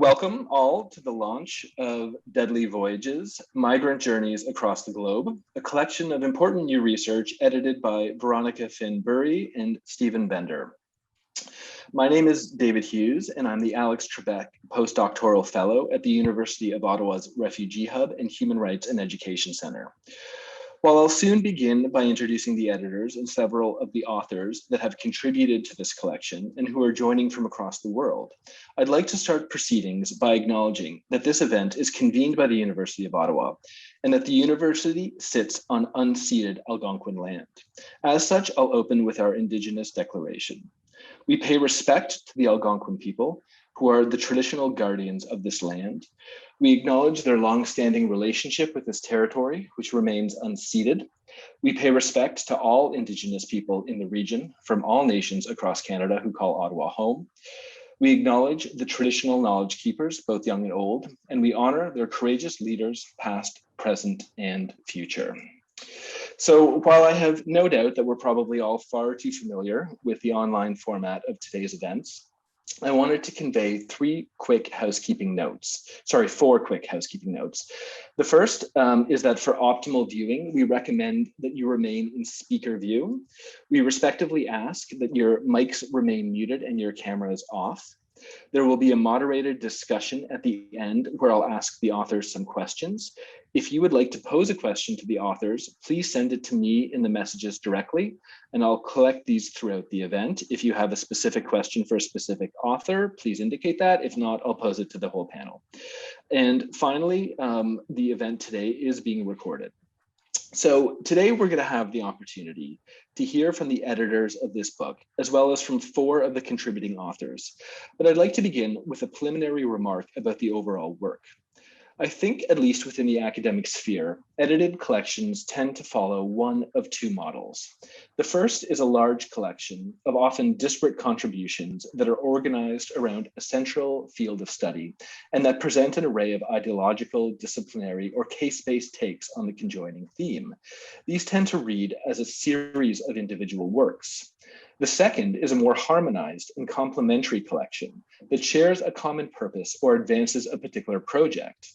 Welcome all to the launch of Deadly Voyages, Migrant Journeys Across the Globe, a collection of important new research edited by Veronica, Fynn, Bruey, and Stephen Bender. My name is David Hughes, and I'm the Alex Trebek Postdoctoral Fellow at the University of Ottawa's Refugee Hub and Human Rights and Education Center. While I'll soon begin by introducing the editors and several of the authors that have contributed to this collection and who are joining from across the world, I'd like to start proceedings by acknowledging that this event is convened by the University of Ottawa and that the university sits on unceded Algonquin land. As such, I'll open with our Indigenous declaration. We pay respect to the Algonquin people, who are the traditional guardians of this land. We acknowledge their longstanding relationship with this territory, which remains unceded. We pay respect to all Indigenous people in the region from all nations across Canada who call Ottawa home. We acknowledge the traditional knowledge keepers, both young and old, and we honor their courageous leaders, past, present, and future. So while I have no doubt that we're probably all far too familiar with the online format of today's events, I wanted to convey four quick housekeeping notes. The first is that for optimal viewing, we recommend that you remain in speaker view. We respectively ask that your mics remain muted and your cameras off. There will be a moderated discussion at the end where I'll ask the authors some questions. If you would like to pose a question to the authors, please send it to me in the messages directly, and I'll collect these throughout the event. If you have a specific question for a specific author, please indicate that. If not, I'll pose it to the whole panel. And finally, the event today is being recorded. So today we're going to have the opportunity to hear from the editors of this book, as well as from four of the contributing authors. But I'd like to begin with a preliminary remark about the overall work. I think, at least within the academic sphere, edited collections tend to follow one of two models. The first is a large collection of often disparate contributions that are organized around a central field of study and that present an array of ideological, disciplinary, or case-based takes on the conjoining theme. These tend to read as a series of individual works. The second is a more harmonized and complementary collection that shares a common purpose or advances a particular project.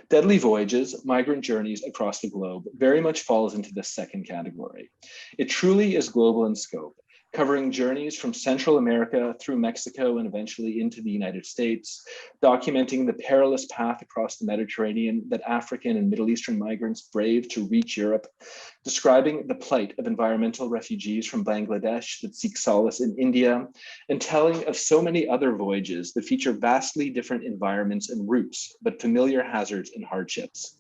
Deadly Voyages, Migrant Journeys Across the Globe very much falls into this second category. It truly is global in scope, covering journeys from Central America through Mexico and eventually into the United States, documenting the perilous path across the Mediterranean that African and Middle Eastern migrants brave to reach Europe, describing the plight of environmental refugees from Bangladesh that seek solace in India, and telling of so many other voyages that feature vastly different environments and routes, but familiar hazards and hardships.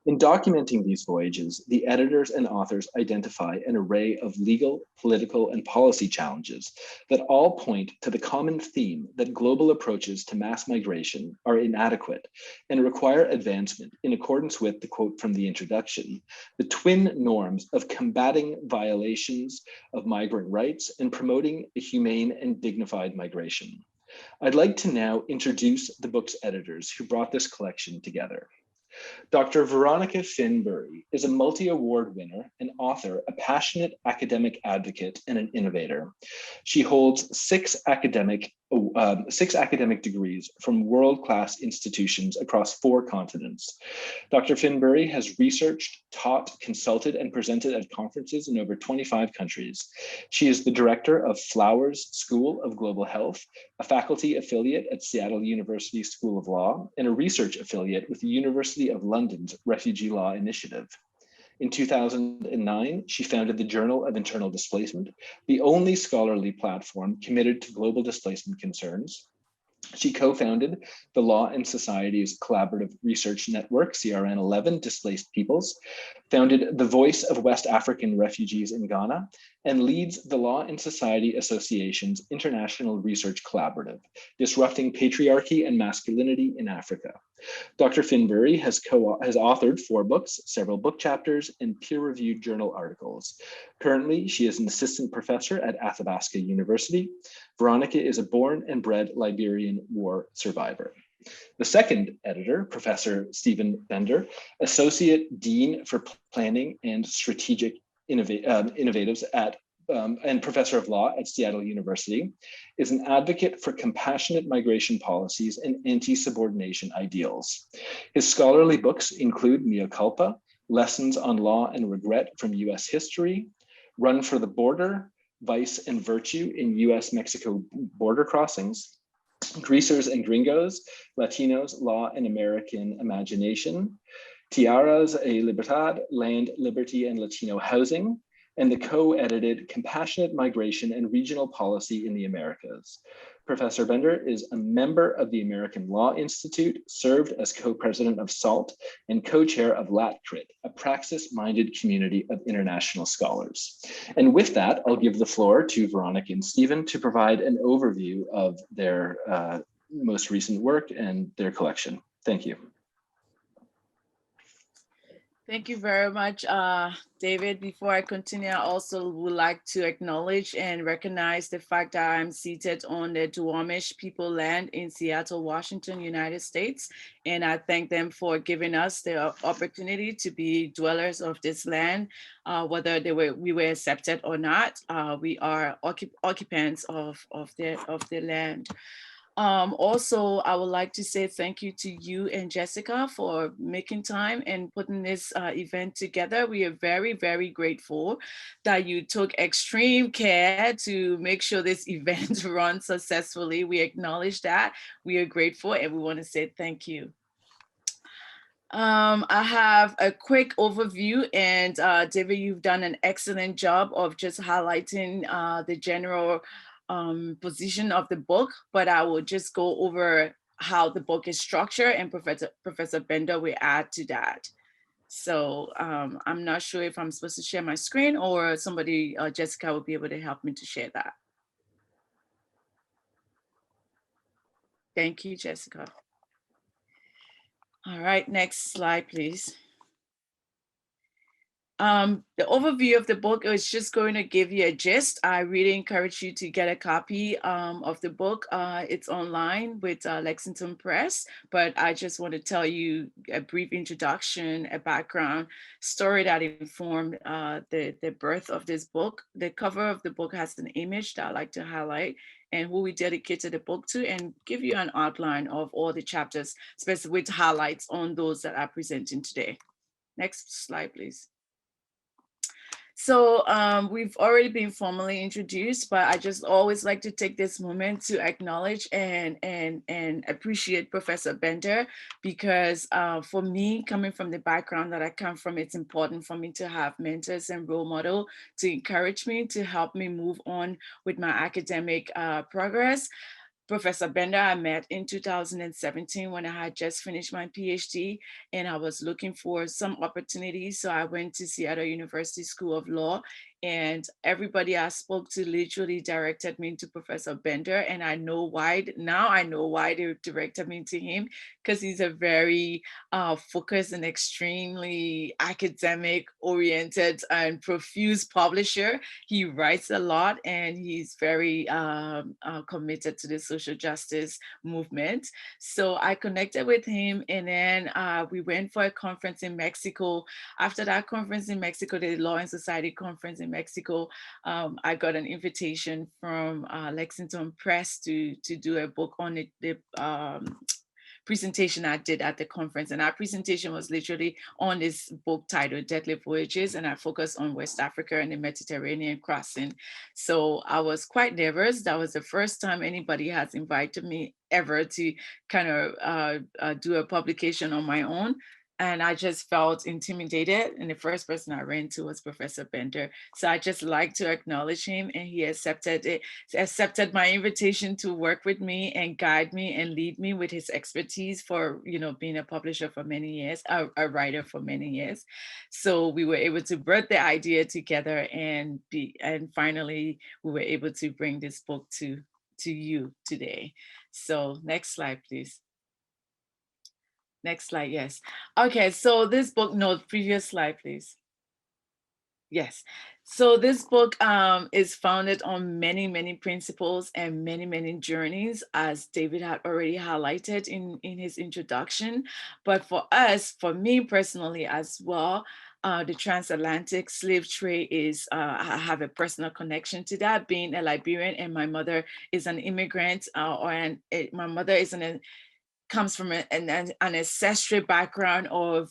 In documenting these voyages, the editors and authors identify an array of legal, political, and policy challenges that all point to the common theme that global approaches to mass migration are inadequate and require advancement in accordance with the quote from the introduction, the twin norms of combating violations of migrant rights and promoting a humane and dignified migration. I'd like to now introduce the book's editors who brought this collection together. Dr. Veronica Fynn Bruey is a multi-award winner, an author, a passionate academic advocate, and an innovator. She holds six academic degrees from world-class institutions across 4 continents. Dr. Fynn Bruey has researched, taught, consulted, and presented at conferences in over 25 countries. She is the director of Flowers School of Global Health, a faculty affiliate at Seattle University School of Law, and a research affiliate with the University of London's Refugee Law Initiative. In 2009, she founded the Journal of Internal Displacement, the only scholarly platform committed to global displacement concerns. She co-founded the Law and Society's Collaborative Research Network, CRN11, Displaced Peoples, founded the Voice of West African Refugees in Ghana, and leads the Law and Society Association's International Research Collaborative, Disrupting Patriarchy and Masculinity in Africa. Dr. Fynn Bruey has authored 4 books, several book chapters, and peer-reviewed journal articles. Currently, she is an assistant professor at Athabasca University. Veronica is a born and bred Liberian war survivor. The second editor, Professor Stephen Bender, Associate Dean for Planning and Strategic Innovatives at and professor of law at Seattle University, is an advocate for compassionate migration policies and anti-subordination ideals. His scholarly books include Mea Culpa, Lessons on Law and Regret from US History, Run for the Border, Vice and Virtue in US-Mexico Border Crossings, Greasers and Gringos, Latinos, Law and American Imagination, Tierras y Libertad, Land, Liberty, and Latino Housing, and the co-edited Compassionate Migration and Regional Policy in the Americas. Professor Bender is a member of the American Law Institute, served as co-president of SALT and co-chair of LatCrit, a praxis-minded community of international scholars. And with that, I'll give the floor to Veronica and Stephen to provide an overview of their most recent work and their collection. Thank you. Thank you very much, David. Before I continue, I also would like to acknowledge and recognize the fact that I'm seated on the Duwamish people land in Seattle, Washington, United States. And I thank them for giving us the opportunity to be dwellers of this land, whether we were accepted or not. We are occupants of the land. Also, I would like to say thank you to you and Jessica for making time and putting this event together. We are very, very grateful that you took extreme care to make sure this event runs successfully. We acknowledge that. We are grateful and we want to say thank you. I have a quick overview, and David, you've done an excellent job of just highlighting the general position of the book, but I will just go over how the book is structured, and Professor Bender will add to that. So I'm not sure if I'm supposed to share my screen or somebody, Jessica, will be able to help me to share that. Thank you, Jessica. All right, next slide, please. The overview of the book is just going to give you a gist. I really encourage you to get a copy of the book. It's online with Lexington Press, but I just want to tell you a brief introduction, a background story that informed the birth of this book. The cover of the book has an image that I like to highlight and who we dedicated the book to, and give you an outline of all the chapters, especially with highlights on those that I'm presenting today. Next slide, please. So we've already been formally introduced, but I just always like to take this moment to acknowledge and appreciate Professor Bender, because for me, coming from the background that I come from, it's important for me to have mentors and role models to encourage me, to help me move on with my academic progress. Professor Bender I met in 2017 when I had just finished my PhD and I was looking for some opportunities. So I went to Seattle University School of Law, and everybody I spoke to literally directed me to Professor Bender. And I know why, now I know why they directed me to him, because he's a very focused and extremely academic oriented and profuse publisher. He writes a lot and he's very committed to the social justice movement. So I connected with him, and then we went for a conference in Mexico. After that conference in Mexico, the Law and Society conference in Mexico, I got an invitation from Lexington Press to do a book on the presentation I did at the conference. And our presentation was literally on this book titled Deadly Voyages, and I focused on West Africa and the Mediterranean crossing. So I was quite nervous. That was the first time anybody has invited me ever to kind of do a publication on my own. And I just felt intimidated. And the first person I ran to was Professor Bender. So I just like to acknowledge him, and he accepted my invitation to work with me and guide me and lead me with his expertise for, being a publisher for many years, a writer for many years. So we were able to birth the idea together, and finally we were able to bring this book to you today. So next slide, please. Next slide, yes. Okay, so this book, no, previous slide, please. Yes. So this book is founded on many, many principles and many, many journeys, as David had already highlighted in his introduction. But for us, for me personally as well, The transatlantic slave trade is, I have a personal connection to that, being a Liberian, and my mother is an immigrant, my mother is comes from an ancestral background of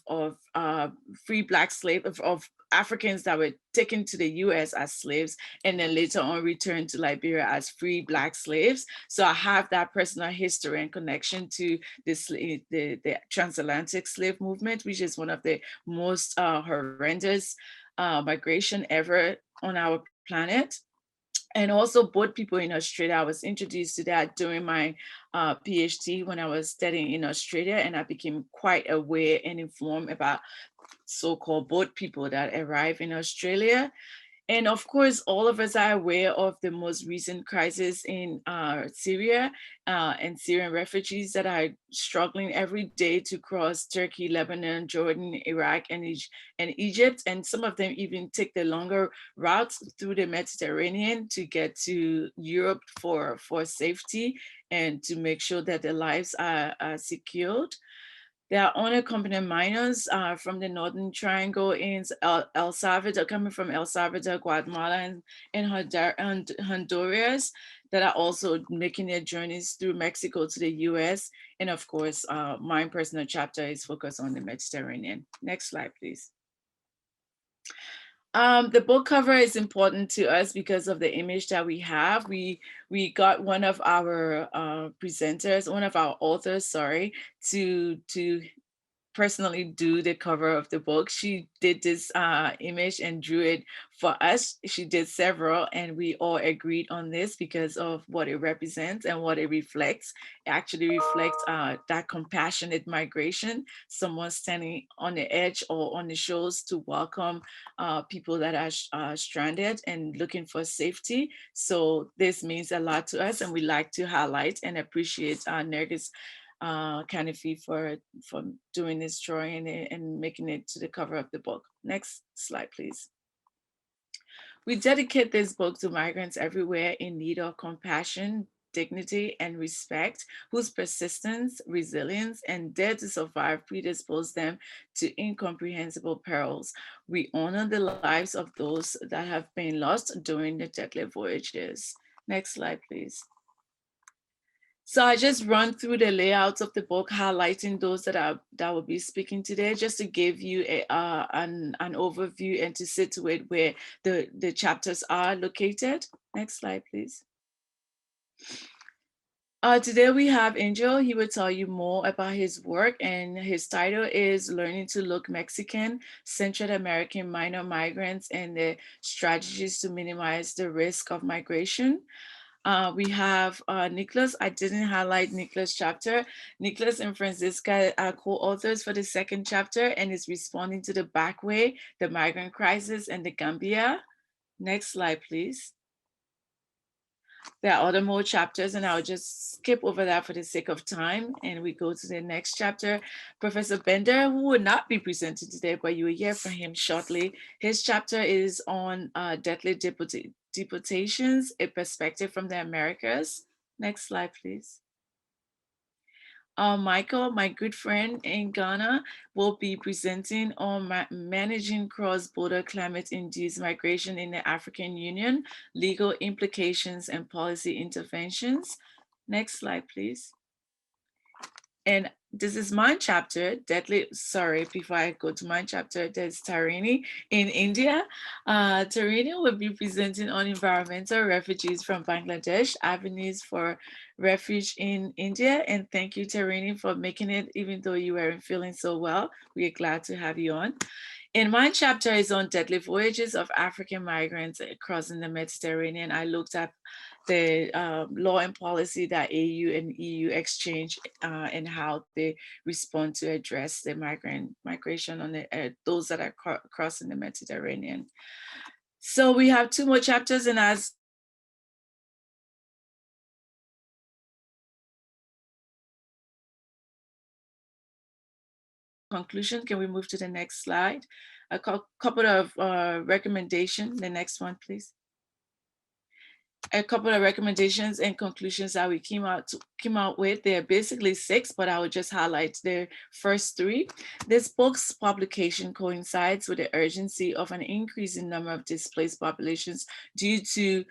free Black slave, of Africans that were taken to the US as slaves and then later on returned to Liberia as free Black slaves. So I have that personal history and connection to the transatlantic slave movement, which is one of the most horrendous migration ever on our planet. And also boat people in Australia. I was introduced to that during my PhD when I was studying in Australia, and I became quite aware and informed about so-called boat people that arrive in Australia. And of course, all of us are aware of the most recent crisis in Syria and Syrian refugees that are struggling every day to cross Turkey, Lebanon, Jordan, Iraq, and Egypt. And some of them even take the longer routes through the Mediterranean to get to Europe for safety and to make sure that their lives are secured. There are unaccompanied minors from the Northern Triangle in El Salvador, coming from El Salvador, Guatemala, and Honduras, that are also making their journeys through Mexico to the US. And of course, my personal chapter is focused on the Mediterranean. Next slide, please. The book cover is important to us because of the image that we have. We got one of our presenters, one of our authors, sorry, to personally do the cover of the book. She did this image and drew it for us. She did several, and we all agreed on this because of what it represents and what it reflects. It actually reflects that compassionate migration, someone standing on the edge or on the shores to welcome people that are stranded and looking for safety. So this means a lot to us, and we like to highlight and appreciate Nergis Canopy for doing this drawing and making it to the cover of the book. Next slide, please. We dedicate this book to migrants everywhere in need of compassion, dignity, and respect, whose persistence, resilience, and dare to survive predispose them to incomprehensible perils. We honor the lives of those that have been lost during the deadly voyages. Next slide, please. So I just run through the layouts of the book, highlighting those that will be speaking today, just to give you an overview and to situate where the chapters are located. Next slide, please. Today we have Angel. He will tell you more about his work, and his title is Learning to Look Mexican, Central American Minor Migrants and the Strategies to Minimize the Risk of Migration. We have Nicholas. I didn't highlight Nicholas' chapter. Nicholas and Francisca are co-authors for the second chapter and is responding to the back way, the migrant crisis, and the Gambia. Next slide, please. There are other more chapters, and I'll just skip over that for the sake of time. And we go to the next chapter. Professor Bender, who will not be presented today, but you will hear from him shortly. His chapter is on deadly deportations, a perspective from the Americas. Next slide, please. Michael, my good friend in Ghana, will be presenting on managing cross-border climate-induced migration in the African Union, legal implications and policy interventions. Next slide, please. And this is my chapter, before I go to my chapter, there's Tarini in India. Tarini will be presenting on environmental refugees from Bangladesh, avenues for refuge in India. And thank you, Tarini, for making it, even though you weren't feeling so well. We are glad to have you on. And my chapter is on deadly voyages of African migrants crossing the Mediterranean. I looked at the law and policy that AU and EU exchange and how they respond to address the migration on those that are crossing the Mediterranean. So we have two more chapters, and as conclusion, can we move to the next slide? A couple of recommendations. The next one, please. a couple of recommendations and conclusions that we came out with. They're basically 6, but I would just highlight the first 3. This book's publication coincides with the urgency of an increasing number of displaced populations due to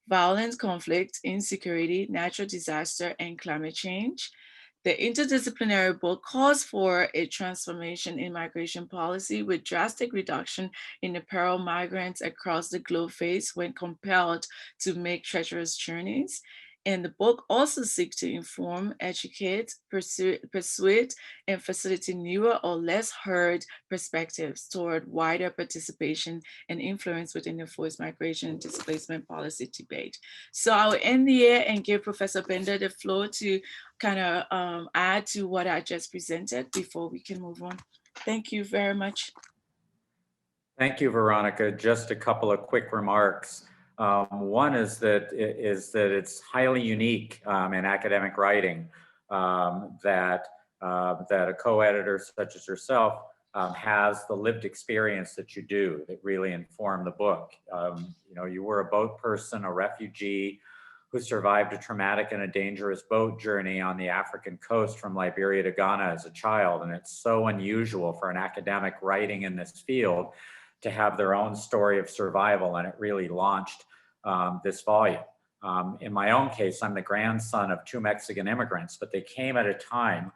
violence, conflict, insecurity, natural disaster, and climate change. The interdisciplinary book calls for a transformation in migration policy with drastic reduction in the peril migrants across the globe face when compelled to make treacherous journeys. And the book also seeks to inform, educate, persuade, and facilitate newer or less heard perspectives toward wider participation and influence within the forced migration and displacement policy debate. So I'll end here and give Professor Bender the floor to kind of add to what I just presented before we can move on. Thank you very much. Thank you, Veronica. Just a couple of quick remarks. One is that it's highly unique in academic writing that a co-editor such as yourself has the lived experience that you do that really inform the book. You know, you were a boat person, a refugee who survived a traumatic and a dangerous boat journey on the African coast from Liberia to Ghana as a child. And it's so unusual for an academic writing in this field to have their own story of survival, and it really launched this volume. In my own case, I'm the grandson of 2 Mexican immigrants, but they came at a time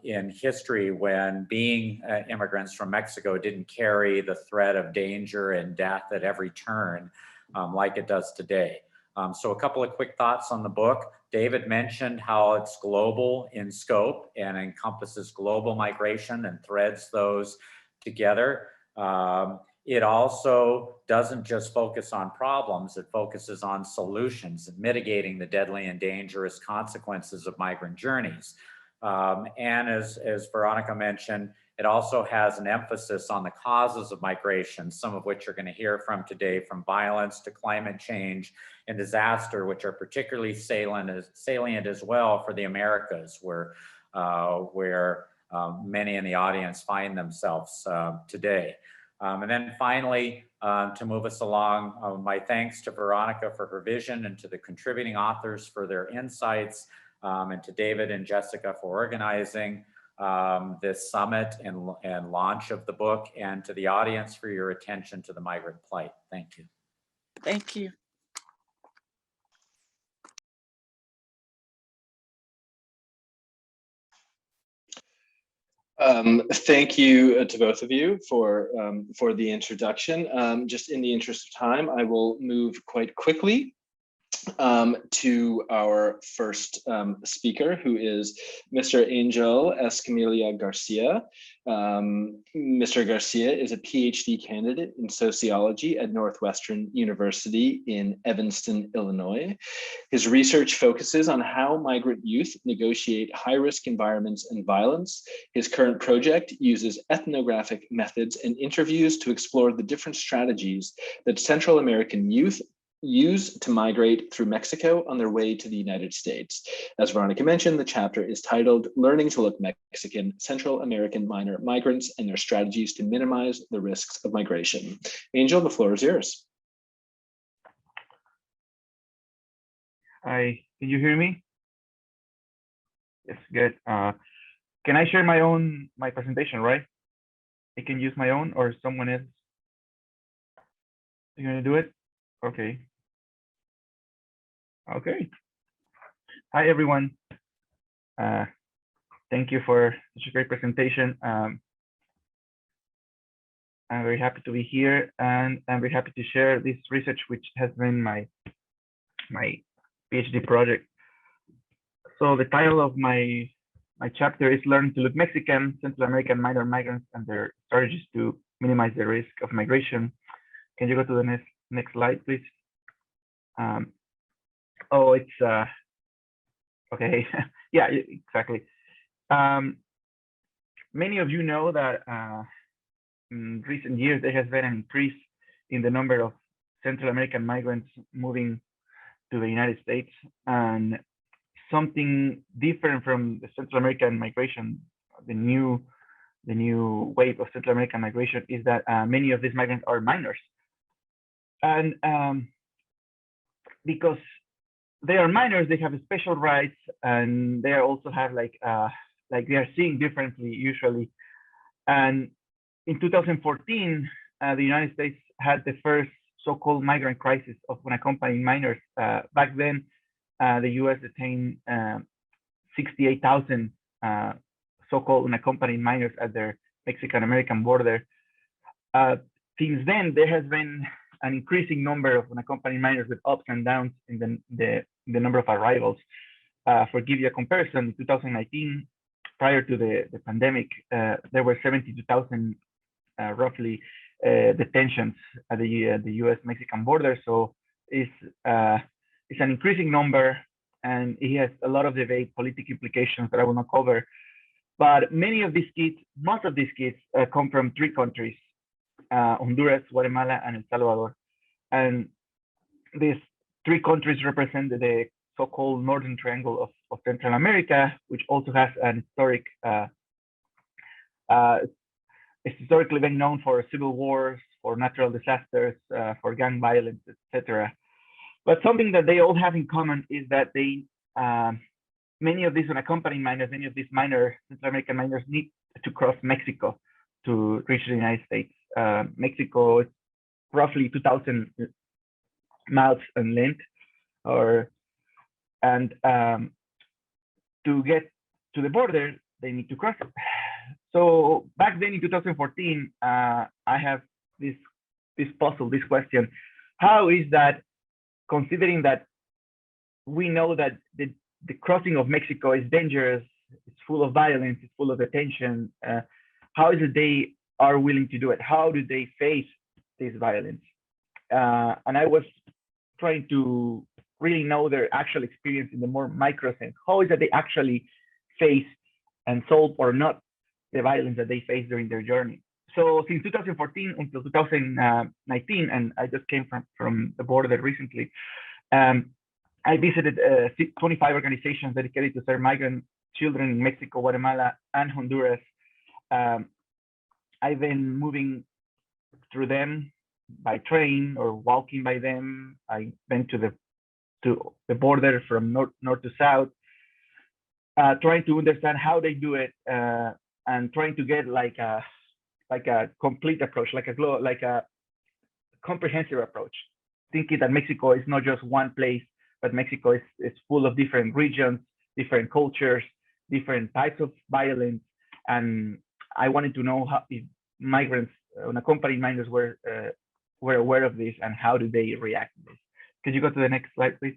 in history when being immigrants from Mexico didn't carry the threat of danger and death at every turn like it does today. So a couple of quick thoughts on the book. David mentioned how it's global in scope and encompasses global migration and threads those together. It also doesn't just focus on problems, it focuses on solutions and mitigating the deadly and dangerous consequences of migrant journeys. And as Veronica mentioned, it also has an emphasis on the causes of migration, some of which you're going to hear from today, from violence to climate change and disaster, which are particularly salient as well for the Americas, where many in the audience find themselves today. And then finally, to move us along, my thanks to Veronica for her vision and to the contributing authors for their insights, and to David and Jessica for organizing this summit and launch of the book, and to the audience for your attention to the migrant plight. Thank you. Thank you. Thank you to both of you for the introduction. Just in the interest of time, I will move quite quickly to our first speaker, who is Mr. Angel Escamilla Garcia. Mr. Garcia is a PhD candidate in sociology at Northwestern University in Evanston, Illinois. His research focuses on how migrant youth negotiate high-risk environments and violence. His current project uses ethnographic methods and interviews to explore the different strategies that Central American youth use to migrate through Mexico on their way to the United States. As Veronica mentioned, the chapter is titled Learning to Look Mexican, Central American Minor Migrants and Their Strategies to Minimize the Risks of Migration. Angel, the floor is yours. Hi, can you hear me? Yes, good. Can I share my presentation, right? I can use my own or someone else? You're gonna do it? Okay. Okay. Hi, everyone. Thank you for such a great presentation. I'm very happy to be here, and I'm very happy to share this research, which has been my PhD project. So the title of my chapter is Learning to Look Mexican, Central American Minor Migrants and Their Strategies to Minimize the Risk of Migration. Can you go to the next slide, please? Oh, it's okay. Yeah, exactly. Many of you know that in recent years there has been an increase in the number of Central American migrants moving to the United States, and something different from the Central American migration, the new wave of Central American migration, is that many of these migrants are minors. And because they are minors, they have special rights, and they also have like they are seeing differently usually. And in 2014, the United States had the first so-called migrant crisis of unaccompanied minors. Back then, the U.S. detained 68,000 so-called unaccompanied minors at their Mexican-American border. Since then, there has been an increasing number of unaccompanied minors with ups and downs in the number of arrivals. For give you a comparison, in 2019, prior to the pandemic, there were 72,000 roughly detentions at the U.S.-Mexican border. So it's an increasing number, and it has a lot of debate, political implications that I will not cover. But many of these kids, most of these kids, come from three countries: Honduras, Guatemala, and El Salvador. And these three countries represent the so-called Northern Triangle of Central America, which also has an historic, it's historically been known for civil wars, for natural disasters, for gang violence, etc. But something that they all have in common is that they, many of these unaccompanied minors, many of these minor Central American minors need to cross Mexico to reach the United States. Mexico is roughly 2,000 miles in length, and to get to the border, they need to cross it. So back then in 2014, I have this puzzle, this question: how is that, considering that we know that the crossing of Mexico is dangerous, it's full of violence, it's full of detention, how is it they are willing to do it? How do they face this violence? And I was trying to really know their actual experience in the more micro sense. How is that they actually face and solve or not the violence that they face during their journey? So since 2014 until 2019, and I just came from the border recently, I visited 25 organizations dedicated to serve migrant children in Mexico, Guatemala, and Honduras. I've been moving through them by train or walking by them. I've been to the border from north to south, trying to understand how they do it, and trying to get like a complete approach, like a comprehensive approach, thinking that Mexico is not just one place, but Mexico is full of different regions, different cultures, different types of violence. And I wanted to know how, if migrants, unaccompanied minors, were aware of this, and how do they react to this. Could you go to the next slide, please?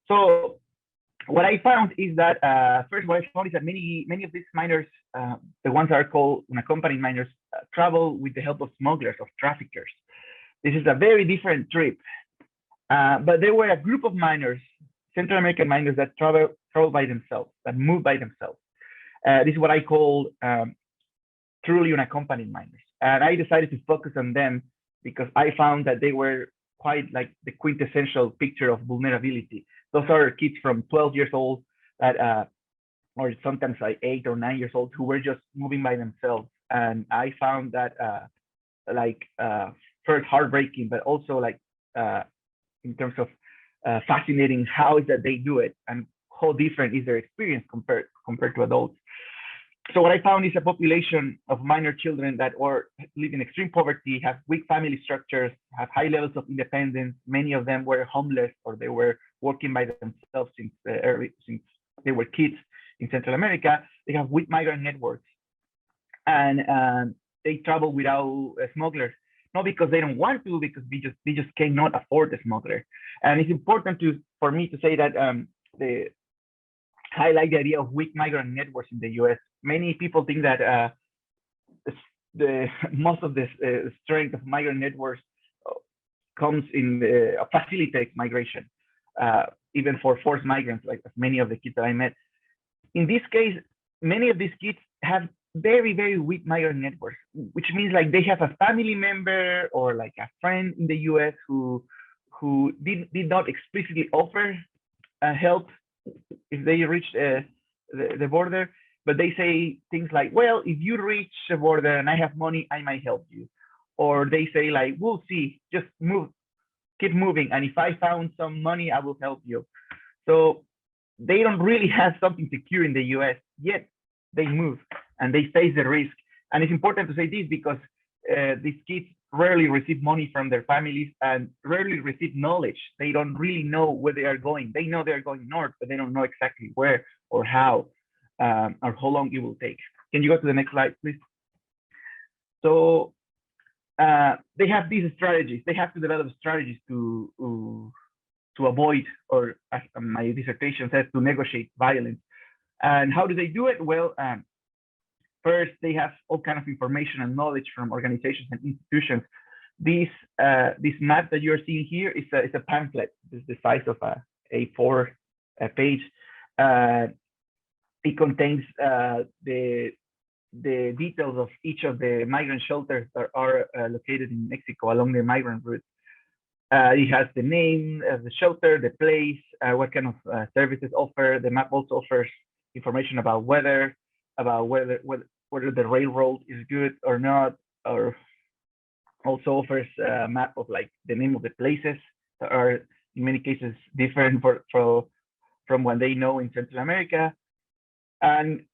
So what I found is that first, what I found is that many of these minors, the ones that are called unaccompanied minors, travel with the help of smugglers, of traffickers. This is a very different trip. But there were a group of minors, Central American minors, that travel by themselves, that move by themselves. This is what I call truly unaccompanied minors. And I decided to focus on them because I found that they were quite like the quintessential picture of vulnerability. Those are kids from 12 years old that, or sometimes like 8 or 9 years old, who were just moving by themselves. And I found that first heartbreaking, but also like in terms of fascinating, how is that they do it and how different is their experience compared to adults. So what I found is a population of minor children that live in extreme poverty, have weak family structures, have high levels of independence. Many of them were homeless, or they were working by themselves since they were kids in Central America. They have weak migrant networks, and they travel without smugglers. Not because they don't want to, because they just cannot afford a smuggler. And it's important for me to say that the highlight the idea of weak migrant networks in the U.S. Many people think that most of the strength of migrant networks comes in facilitates migration, even for forced migrants, like many of the kids that I met. In this case, many of these kids have very, very weak migrant networks, which means like they have a family member or like a friend in the U.S. who did not explicitly offer help if they reach the border, but they say things like, well, if you reach the border and I have money, I might help you. Or they say like, we'll see, just move keep moving. And if I found some money, I will help you. So they don't really have something secure in the US, yet they move and they face the risk. And it's important to say this because these kids rarely receive money from their families and rarely receive knowledge. They don't really know where they are going. They know they're going north, but they don't know exactly where or how or how long it will take. Can you go to the next slide, please? So they have these strategies. They have to develop strategies to avoid, or as my dissertation says, to negotiate violence. And how do they do it? Well, first, they have all kind of information and knowledge from organizations and institutions. This map that you're seeing here is a pamphlet. It's the size of a A4 page. It contains the details of each of the migrant shelters that are located in Mexico along the migrant route. It has the name of the shelter, the place, what kind of services offer. The map also offers information about weather, about whether the railroad is good or not, or also offers a map of like the name of the places that are in many cases different from what they know in Central America. And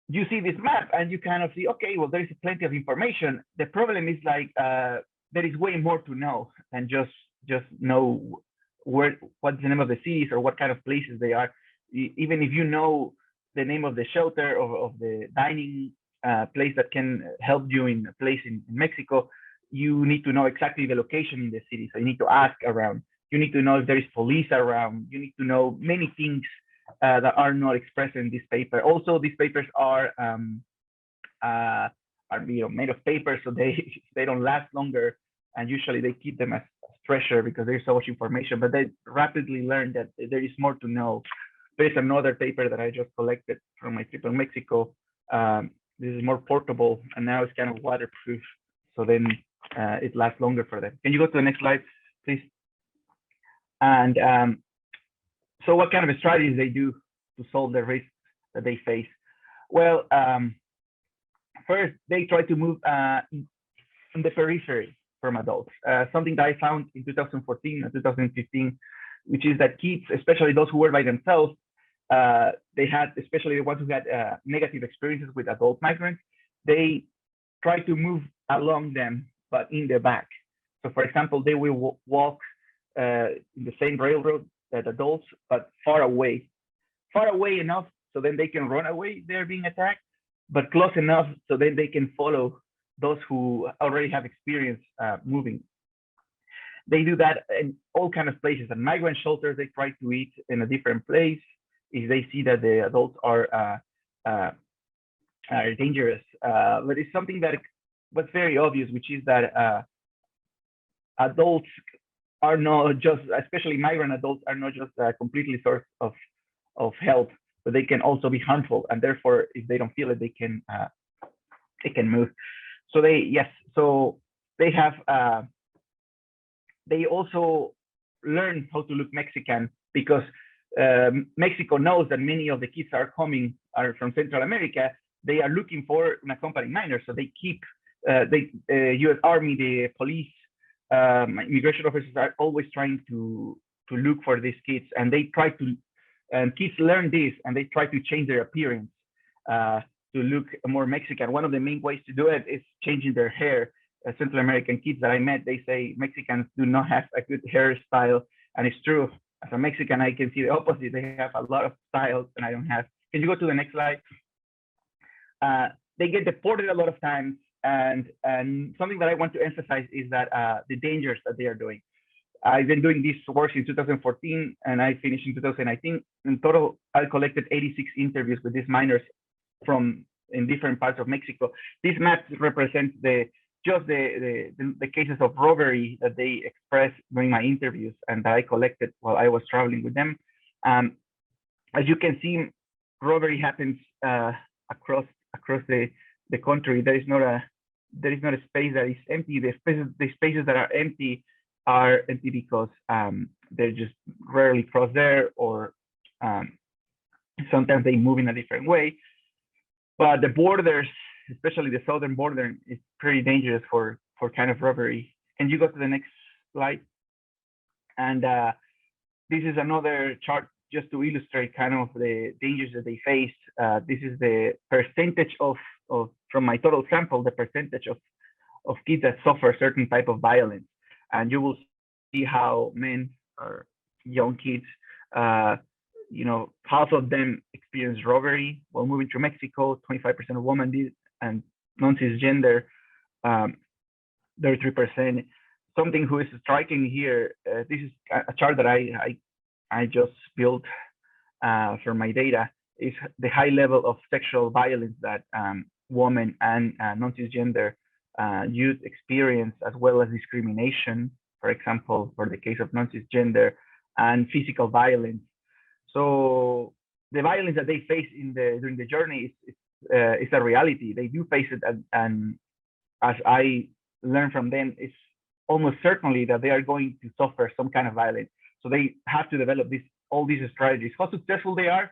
you see this map and you kind of see, okay, well, there is plenty of information. The problem is like there is way more to know than just know what's the name of the cities or what kind of places they are. Even if you know the name of the shelter or of the dining place that can help you in a place in Mexico, you need to know exactly the location in the city. So you need to ask around. You need to know if there is police around. You need to know many things that are not expressed in this paper. Also, these papers are made of paper, so they don't last longer, and usually they keep them as treasure because there's so much information. But they rapidly learn that there is more to know. There's another paper that I just collected from my trip in Mexico. This is more portable, and now it's kind of waterproof, so then it lasts longer for them. Can you go to the next slide, please? And so what kind of strategies they do to solve the risks that they face? Well, first, they try to move in the periphery from adults. Something that I found in 2014 and 2015, which is that kids, especially those who were by themselves, they had, especially the ones who had negative experiences with adult migrants, they try to move along them, but in the back. So for example, they will walk in the same railroad that adults, but far away enough so then they can run away, they're being attacked, but close enough so then they can follow those who already have experience moving. They do that in all kinds of places. And migrant shelters, they try to eat in a different place if they see that the adults are dangerous. But it's something that was very obvious, which is that adults are not just, especially migrant adults, are not just a completely source of help, but they can also be harmful. And therefore, if they don't feel it, they can move. So they have. They also learn how to look Mexican because Mexico knows that many of the kids are from Central America. They are looking for unaccompanied minors, so they keep the U.S. Army, the police, immigration officers are always trying to look for these kids, and they try to. And kids learn this, and they try to change their appearance to look more Mexican. One of the main ways to do it is changing their hair. Central American kids that I met, they say Mexicans do not have a good hairstyle, and it's true. As a Mexican, I can see the opposite. They have a lot of styles, and I don't have. Can you go to the next slide? They get deported a lot of times, and something that I want to emphasize is that the dangers that they are doing. I've been doing this work in 2014, and I finished in 2019. In total, I collected 86 interviews with these minors in different parts of Mexico. This map represents the cases of robbery that they expressed during my interviews and that I collected while I was traveling with them. As you can see, robbery happens across the country. There is not a space that is empty. The spaces that are empty because they're just rarely crossed there, or sometimes they move in a different way. But the borders, especially the southern border, is pretty dangerous for kind of robbery. Can you go to the next slide? And this is another chart just to illustrate kind of the dangers that they face. This is the percentage of from my total sample, the percentage of kids that suffer certain type of violence. And you will see how men or young kids, half of them experience robbery while moving to Mexico, 25% of women did, and non-cisgender, 33%. Something who is striking here, this is a chart that I just built for my data, is the high level of sexual violence that women and non-cisgender youth experience, as well as discrimination, for example, for the case of non-cisgender, and physical violence. So the violence that they face during the journey is a reality. They do face it, and as I learned from them, it's almost certainly that they are going to suffer some kind of violence. So they have to develop all these strategies. How successful they are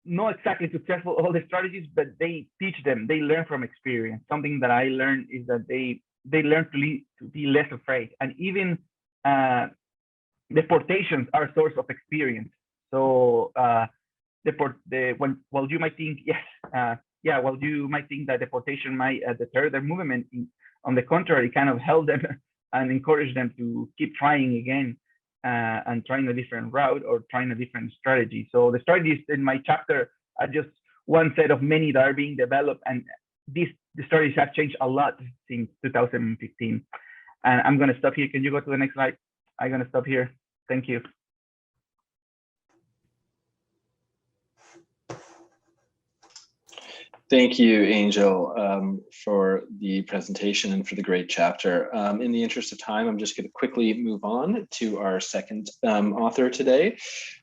not exactly successful, all the strategies, but they teach them, they learn from experience. Something that I learned is that they learn to be less afraid. And even deportations are a source of experience. So while you might think, while you might think that deportation might deter their movement, on the contrary, kind of help them and encourage them to keep trying again and trying a different route or trying a different strategy. So the strategies in my chapter are just one set of many that are being developed, and the strategies have changed a lot since 2015. And I'm going to stop here. Can you go to the next slide? I'm going to stop here. Thank you. Thank you, Angel, for the presentation and for the great chapter. In the interest of time, I'm just going to quickly move on to our second author today.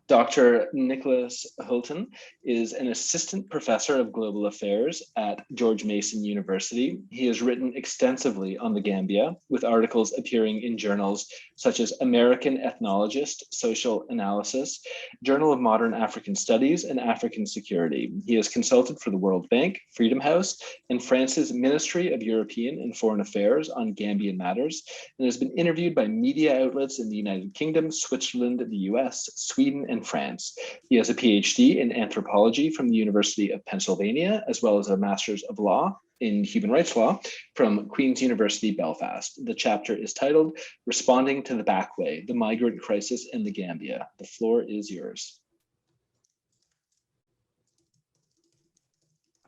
Dr. Nicholas Hulton is an assistant professor of global affairs at George Mason University. He has written extensively on the Gambia, with articles appearing in journals such as American Ethnologist, Social Analysis, Journal of Modern African Studies, and African Security. He has consulted for the World Bank, Freedom House, and France's Ministry of European and Foreign Affairs on Gambian matters, and has been interviewed by media outlets in the United Kingdom, Switzerland, the US, Sweden, and France. He has a PhD in anthropology from the University of Pennsylvania, as well as a Master's of Law in Human Rights Law from Queen's University, Belfast. The chapter is titled Responding to the Backway, the Migrant Crisis in the Gambia. The floor is yours.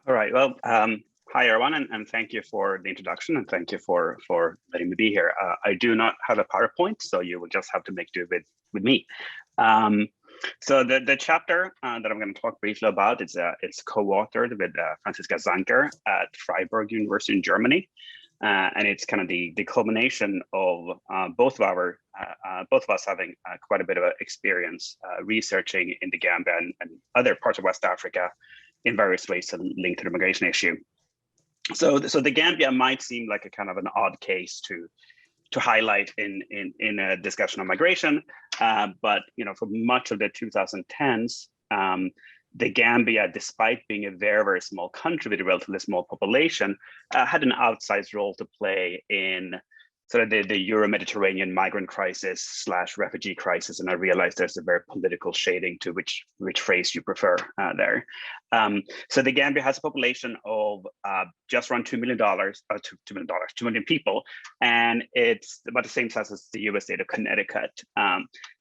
All right, well, hi everyone, and thank you for the introduction, and thank you for letting me be here. I do not have a PowerPoint, so you will just have to make do with me. So the chapter that I'm going to talk briefly about, it's co-authored with Franziska Zanker at Freiburg University in Germany, and it's kind of the culmination of both of us having quite a bit of experience researching in the Gambia and other parts of West Africa in various ways linked to the migration issue. So the Gambia might seem like a kind of an odd case to highlight in a discussion on migration, but for much of the 2010s, the Gambia, despite being a very, very small country with a relatively small population, had an outsized role to play in sort of the Euro-Mediterranean migrant crisis / refugee crisis. And I realize there's a very political shading to which phrase you prefer there. So the Gambia has a population of just around $2 million people, and it's about the same size as the US state of Connecticut.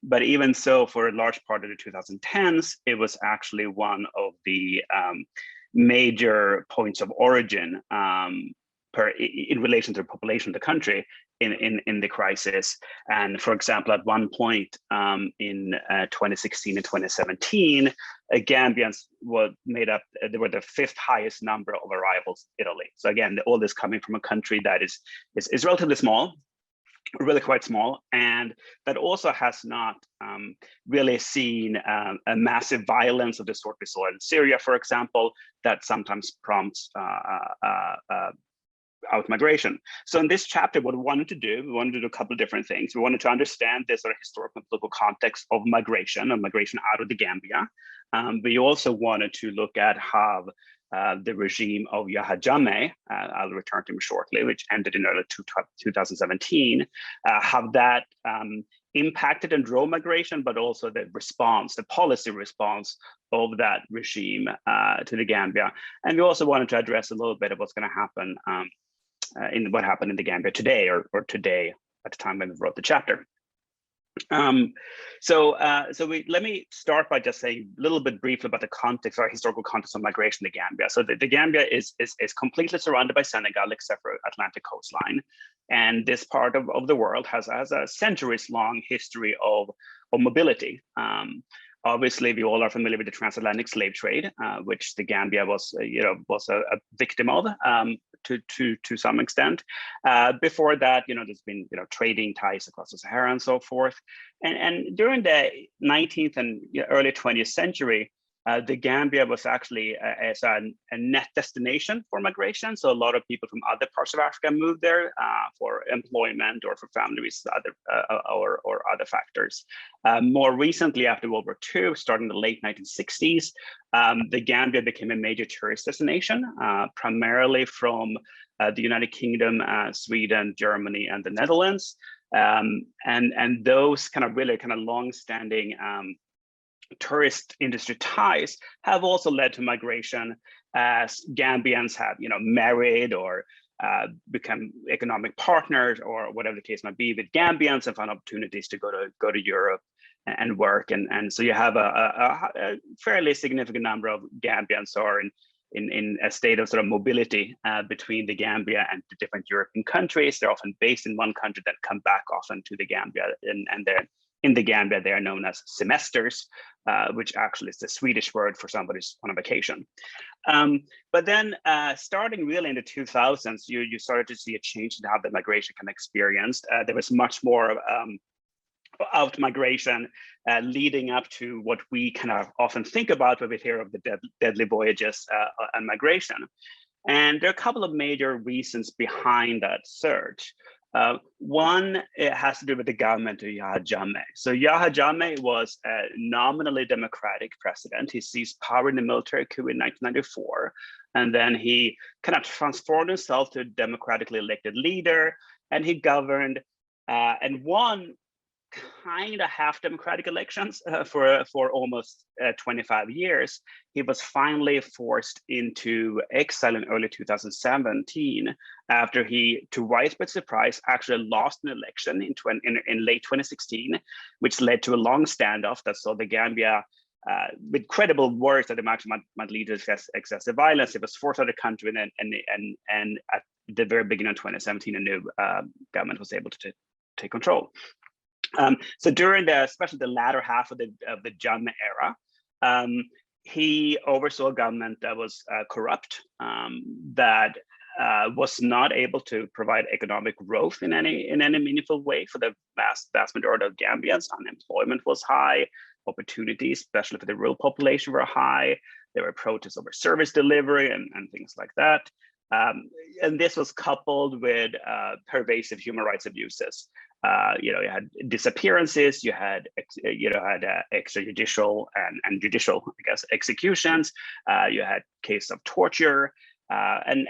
But even so, for a large part of the 2010s, it was actually one of the major points of origin in relation to the population of the country in the crisis. And for example, at one point in 2016 and 2017, Gambians they were the fifth highest number of arrivals in Italy. So again, all this coming from a country that is relatively small, really quite small, and that also has not really seen a massive violence of the sort we saw in Syria, for example, that sometimes prompts out migration. So in this chapter, what we wanted to do a couple of different things. We wanted to understand the sort of historical and political context of migration out of the Gambia. We also wanted to look at how the regime of Yahya Jammeh, I'll return to him shortly, which ended in early 2017, how that impacted and drove migration, but also the response, the policy response of that regime to the Gambia. And we also wanted to address a little bit of what's going to happen in what happened in the Gambia today, or today at the time when we wrote the chapter. Let me start by just saying a little bit briefly about the context, or historical context of migration to Gambia. So the Gambia is completely surrounded by Senegal, except for Atlantic coastline. And this part of the world has a centuries-long history of mobility. Obviously, we all are familiar with the transatlantic slave trade, which the Gambia was a victim of to some extent. Before that, there's been trading ties across the Sahara and so forth. And during the 19th and early 20th century, the Gambia was actually a net destination for migration. So a lot of people from other parts of Africa moved there for employment or for family reasons, or other factors. More recently, after World War II, starting in the late 1960s, the Gambia became a major tourist destination, primarily from the United Kingdom, Sweden, Germany, and the Netherlands. And those really long-standing tourist industry ties have also led to migration, as Gambians have married or become economic partners, or whatever the case might be, with Gambians, and found opportunities to go to Europe and work. And so you have a fairly significant number of Gambians are in a state of mobility between the Gambia and the different European countries. They're often based in one country, then come back often to the Gambia, and they're in the Gambia, they are known as semesters, which actually is the Swedish word for somebody who's on a vacation. But then starting really in the 2000s, you started to see a change in how the migration can be experienced. There was much more out migration leading up to what we often think about when we hear of the deadly voyages and migration. And there are a couple of major reasons behind that surge. One, it has to do with the government of Yahya Jammeh. So Yahya Jammeh was a nominally democratic president. He seized power in the military coup in 1994, and then he transformed himself to a democratically elected leader, and he governed and won half democratic elections for almost 25 years. He was finally forced into exile in early 2017 after he, to widespread surprise, actually lost an election in late 2016, which led to a long standoff that saw the Gambia with credible words that it might lead to excessive violence. It was forced out of the country, and at the very beginning of 2017, a new government was able to take control. So during especially the latter half of the Jammeh era, he oversaw a government that was corrupt, that was not able to provide economic growth in any meaningful way for the vast majority of Gambians. Unemployment was high, opportunities, especially for the rural population, were high. There were protests over service delivery and things like that. And this was coupled with pervasive human rights abuses. You had disappearances, you had extrajudicial and judicial, executions. You had cases of torture, and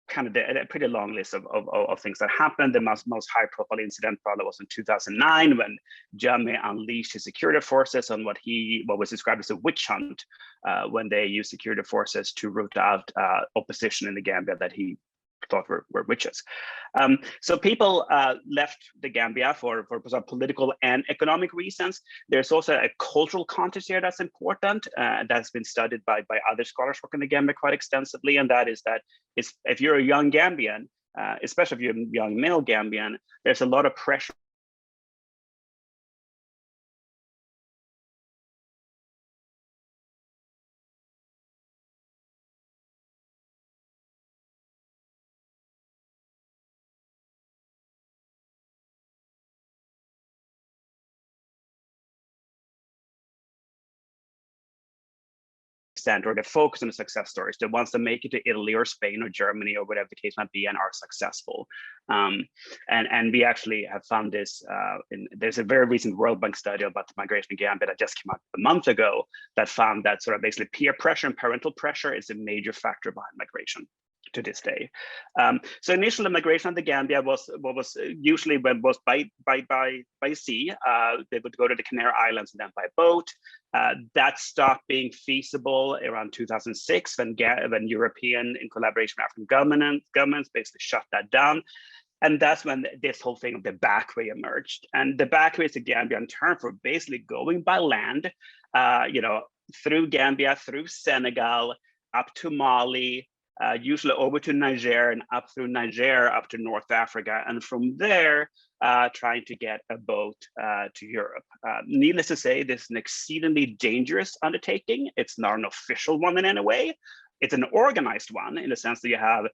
a pretty long list of things that happened. The most high-profile incident probably was in 2009 when Jammeh unleashed his security forces on what was described as a witch hunt, when they used security forces to root out opposition in the Gambia that he thought were witches. So people left the Gambia for political and economic reasons. There's also a cultural context here that's important, that's been studied by other scholars working in the Gambia quite extensively, and that is that if you're a young Gambian, especially if you're a young male Gambian, there's a lot of pressure or the focus on the success stories, the ones that make it to Italy or Spain or Germany or whatever the case might be and are successful. And we actually have found this, there's a very recent World Bank study about the migration in Gambia that just came out a month ago that found that sort of basically peer pressure and parental pressure is a major factor behind migration to this day. So initially migration of the Gambia was usually was by sea. They would go to the Canary Islands and then by boat. That stopped being feasible around 2006 when European, in collaboration with African governments, basically shut that down. And that's when this whole thing of the backway emerged. And the backway is a Gambian term for basically going by land, through Gambia, through Senegal, up to Mali, usually over to Niger and up through Niger, up to North Africa. And from there, trying to get a boat to Europe. Needless to say, this is an exceedingly dangerous undertaking. It's not an official one in any way. It's an organized one in the sense that you have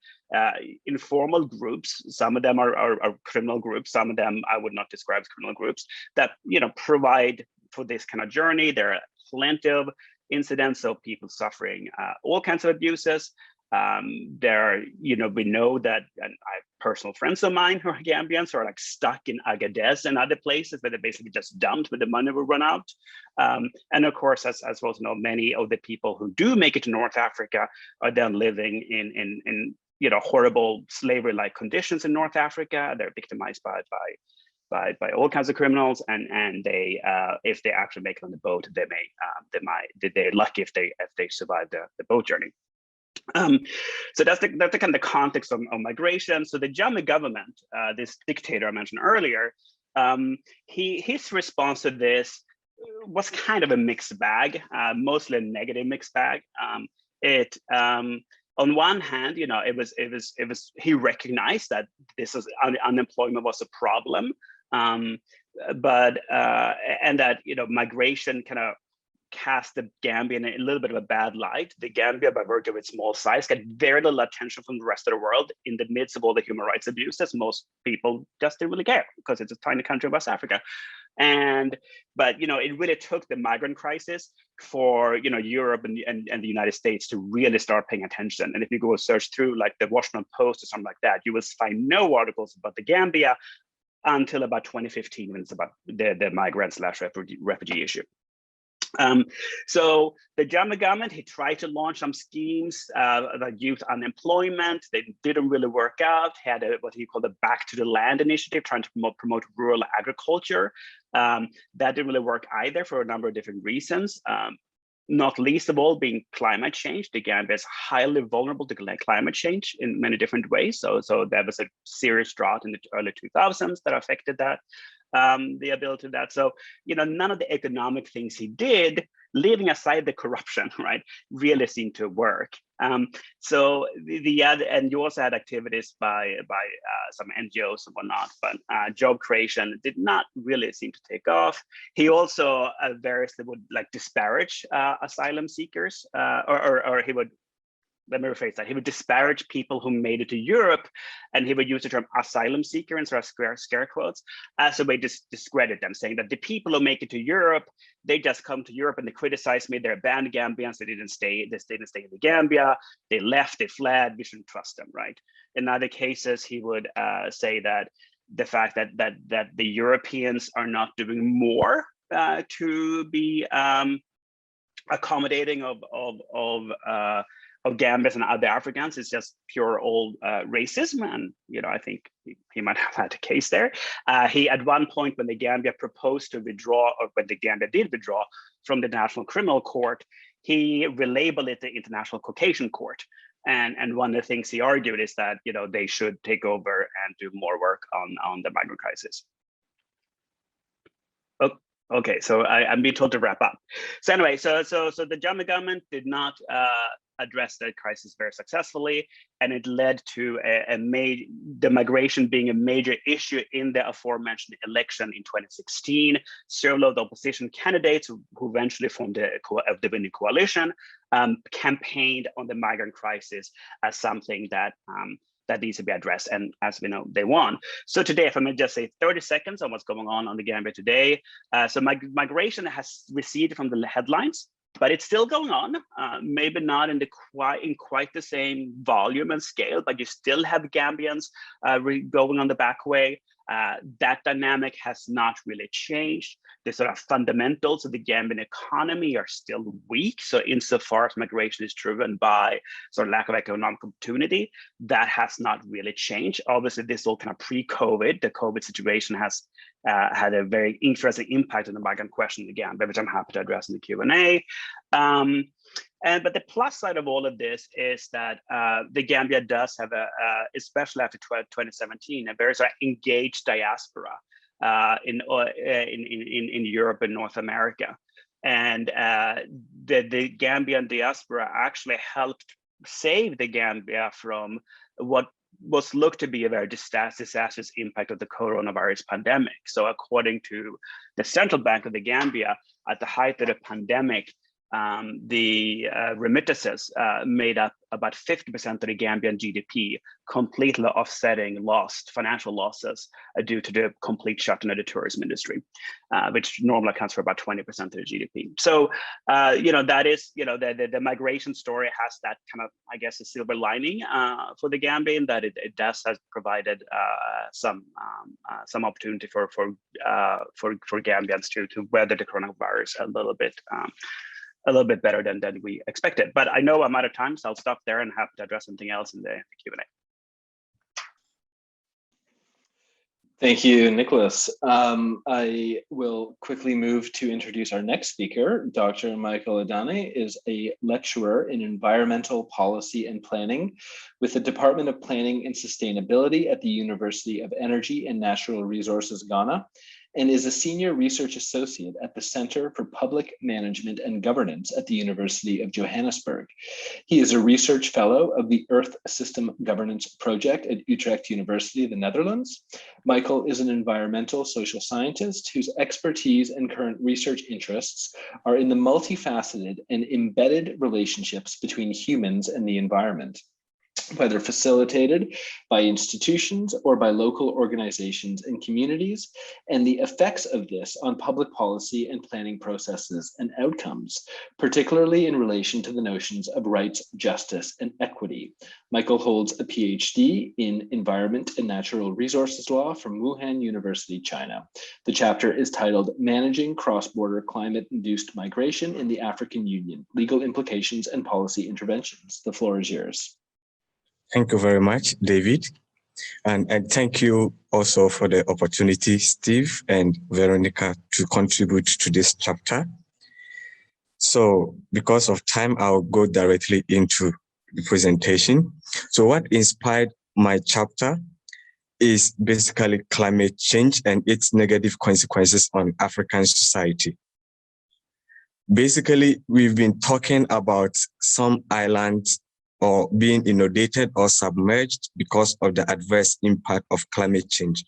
informal groups. Some of them are criminal groups. Some of them I would not describe as criminal groups that provide for this kind of journey. There are plenty of incidents of people suffering all kinds of abuses. We know that, and I have personal friends of mine who are Gambians who are like stuck in Agadez and other places where they basically just dumped when the money will run out. And of course, as well as many of the people who do make it to North Africa are then living in horrible slavery-like conditions in North Africa. They're victimized by all kinds of criminals, and they if they actually make it on the boat, they're lucky if they survive the boat journey. So that's the kind of context of migration. So the Jammeh government, this dictator I mentioned earlier, his response to this was kind of a mixed bag, mostly a negative mixed bag. On one hand, he recognized that unemployment was a problem, and that migration kind of cast the Gambia in a little bit of a bad light. The Gambia, by virtue of its small size, got very little attention from the rest of the world in the midst of all the human rights abuses. Most people just didn't really care because it's a tiny country of West Africa. But it really took the migrant crisis for Europe and the United States to really start paying attention. And if you go search through like the Washington Post or something like that, you will find no articles about the Gambia until about 2015 when it's about the migrant/refugee issue. So the Jammeh government, he tried to launch some schemes that youth unemployment. They didn't really work out. He had what he called a back to the land initiative, trying to promote rural agriculture. That didn't really work either for a number of different reasons. Not least of all being climate change. The Gambia is highly vulnerable to climate change in many different ways. So there was a serious drought in the early 2000s that affected that. The ability of that. So, none of the economic things he did, leaving aside the corruption, right, really seemed to work. So and you also had activities by some NGOs and whatnot, but job creation did not really seem to take off. He also variously would disparage asylum seekers, or he would. Let me rephrase that. He would disparage people who made it to Europe, and he would use the term asylum seeker in sort of scare quotes as a way to discredit them, saying that the people who make it to Europe, they just come to Europe and they criticize me. They're banned Gambians. They didn't stay in the Gambia. They left. They fled. We shouldn't trust them, right? In other cases, he would say that the fact that the Europeans are not doing more to be accommodating of Gambians and other Africans is just pure old racism, and I think he might have had a case there. He at one point, when the Gambia proposed to withdraw, or when the Gambia did withdraw from the National Criminal Court, he relabeled it the International Caucasian Court. And one of the things he argued is that they should take over and do more work on the migrant crisis. Okay, so I'm being told to wrap up. So anyway, so the Jammeh government did not address the crisis very successfully, and it led to the migration being a major issue in the aforementioned election in 2016. Several of the opposition candidates who eventually formed the winning coalition campaigned on the migrant crisis as something that needs to be addressed, and as we know, they won. So today, if I may just say 30 seconds on what's going on the Gambia today. So migration has receded from the headlines But it's still going on, maybe not in quite the same volume and scale, but you still have Gambians going on the back way. That dynamic has not really changed. The sort of fundamentals of the Gambian economy are still weak. So insofar as migration is driven by sort of lack of economic opportunity, that has not really changed. Obviously, this all kind of pre-COVID. The COVID situation has had a very interesting impact on the migrant question again, which I'm happy to address in the Q&A. But the plus side of all of this is that the Gambia does have especially after 2017, a very sort of engaged diaspora in Europe and North America. And the Gambian diaspora actually helped save the Gambia from what was looked to be a very disastrous impact of the coronavirus pandemic. So according to the Central Bank of the Gambia, at the height of the pandemic, the remittances made up about 50% of the Gambian GDP, completely offsetting financial losses due to the complete shutdown of the tourism industry, which normally accounts for about 20% of the GDP. So, that is, the migration story has that kind of, I guess, a silver lining for the Gambia, in that it has provided some opportunity for Gambians to weather the coronavirus a little bit better than we expected. But I know I'm out of time, so I'll stop there and happy to address something else in the Q&A. Thank you, Nicholas. I will quickly move to introduce our next speaker. Dr. Michael Adane is a lecturer in environmental policy and planning with the Department of Planning and Sustainability at the University of Energy and Natural Resources, Ghana, and is a senior research associate at the Center for Public Management and Governance at the University of Johannesburg. He is a research fellow of the Earth System Governance Project at Utrecht University, the Netherlands. Michael is an environmental social scientist whose expertise and current research interests are in the multifaceted and embedded relationships between humans and the environment, whether facilitated by institutions or by local organizations and communities, and the effects of this on public policy and planning processes and outcomes, particularly in relation to the notions of rights, justice, and equity. Michael holds a PhD in Environment and Natural Resources Law from Wuhan University, China. The chapter is titled Managing Cross-Border Climate-Induced Migration in the African Union, Legal Implications and Policy Interventions. The floor is yours. Thank you very much, David. And thank you also for the opportunity, Steve and Veronica, to contribute to this chapter. So because of time, I'll go directly into the presentation. So what inspired my chapter is basically climate change and its negative consequences on African society. Basically, we've been talking about some islands or being inundated or submerged because of the adverse impact of climate change.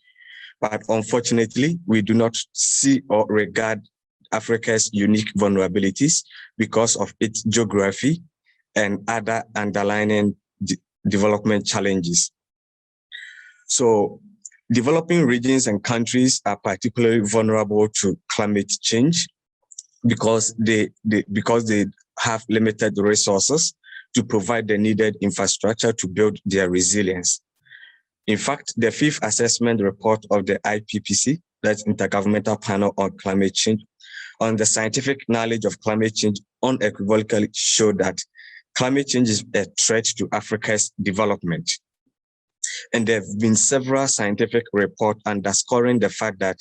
But unfortunately, we do not see or regard Africa's unique vulnerabilities because of its geography and other underlying development challenges. So developing regions and countries are particularly vulnerable to climate change because they have limited resources to provide the needed infrastructure to build their resilience. In fact, the fifth assessment report of the IPPC, that's Intergovernmental Panel on Climate Change, on the scientific knowledge of climate change unequivocally showed that climate change is a threat to Africa's development. And there have been several scientific reports underscoring the fact that,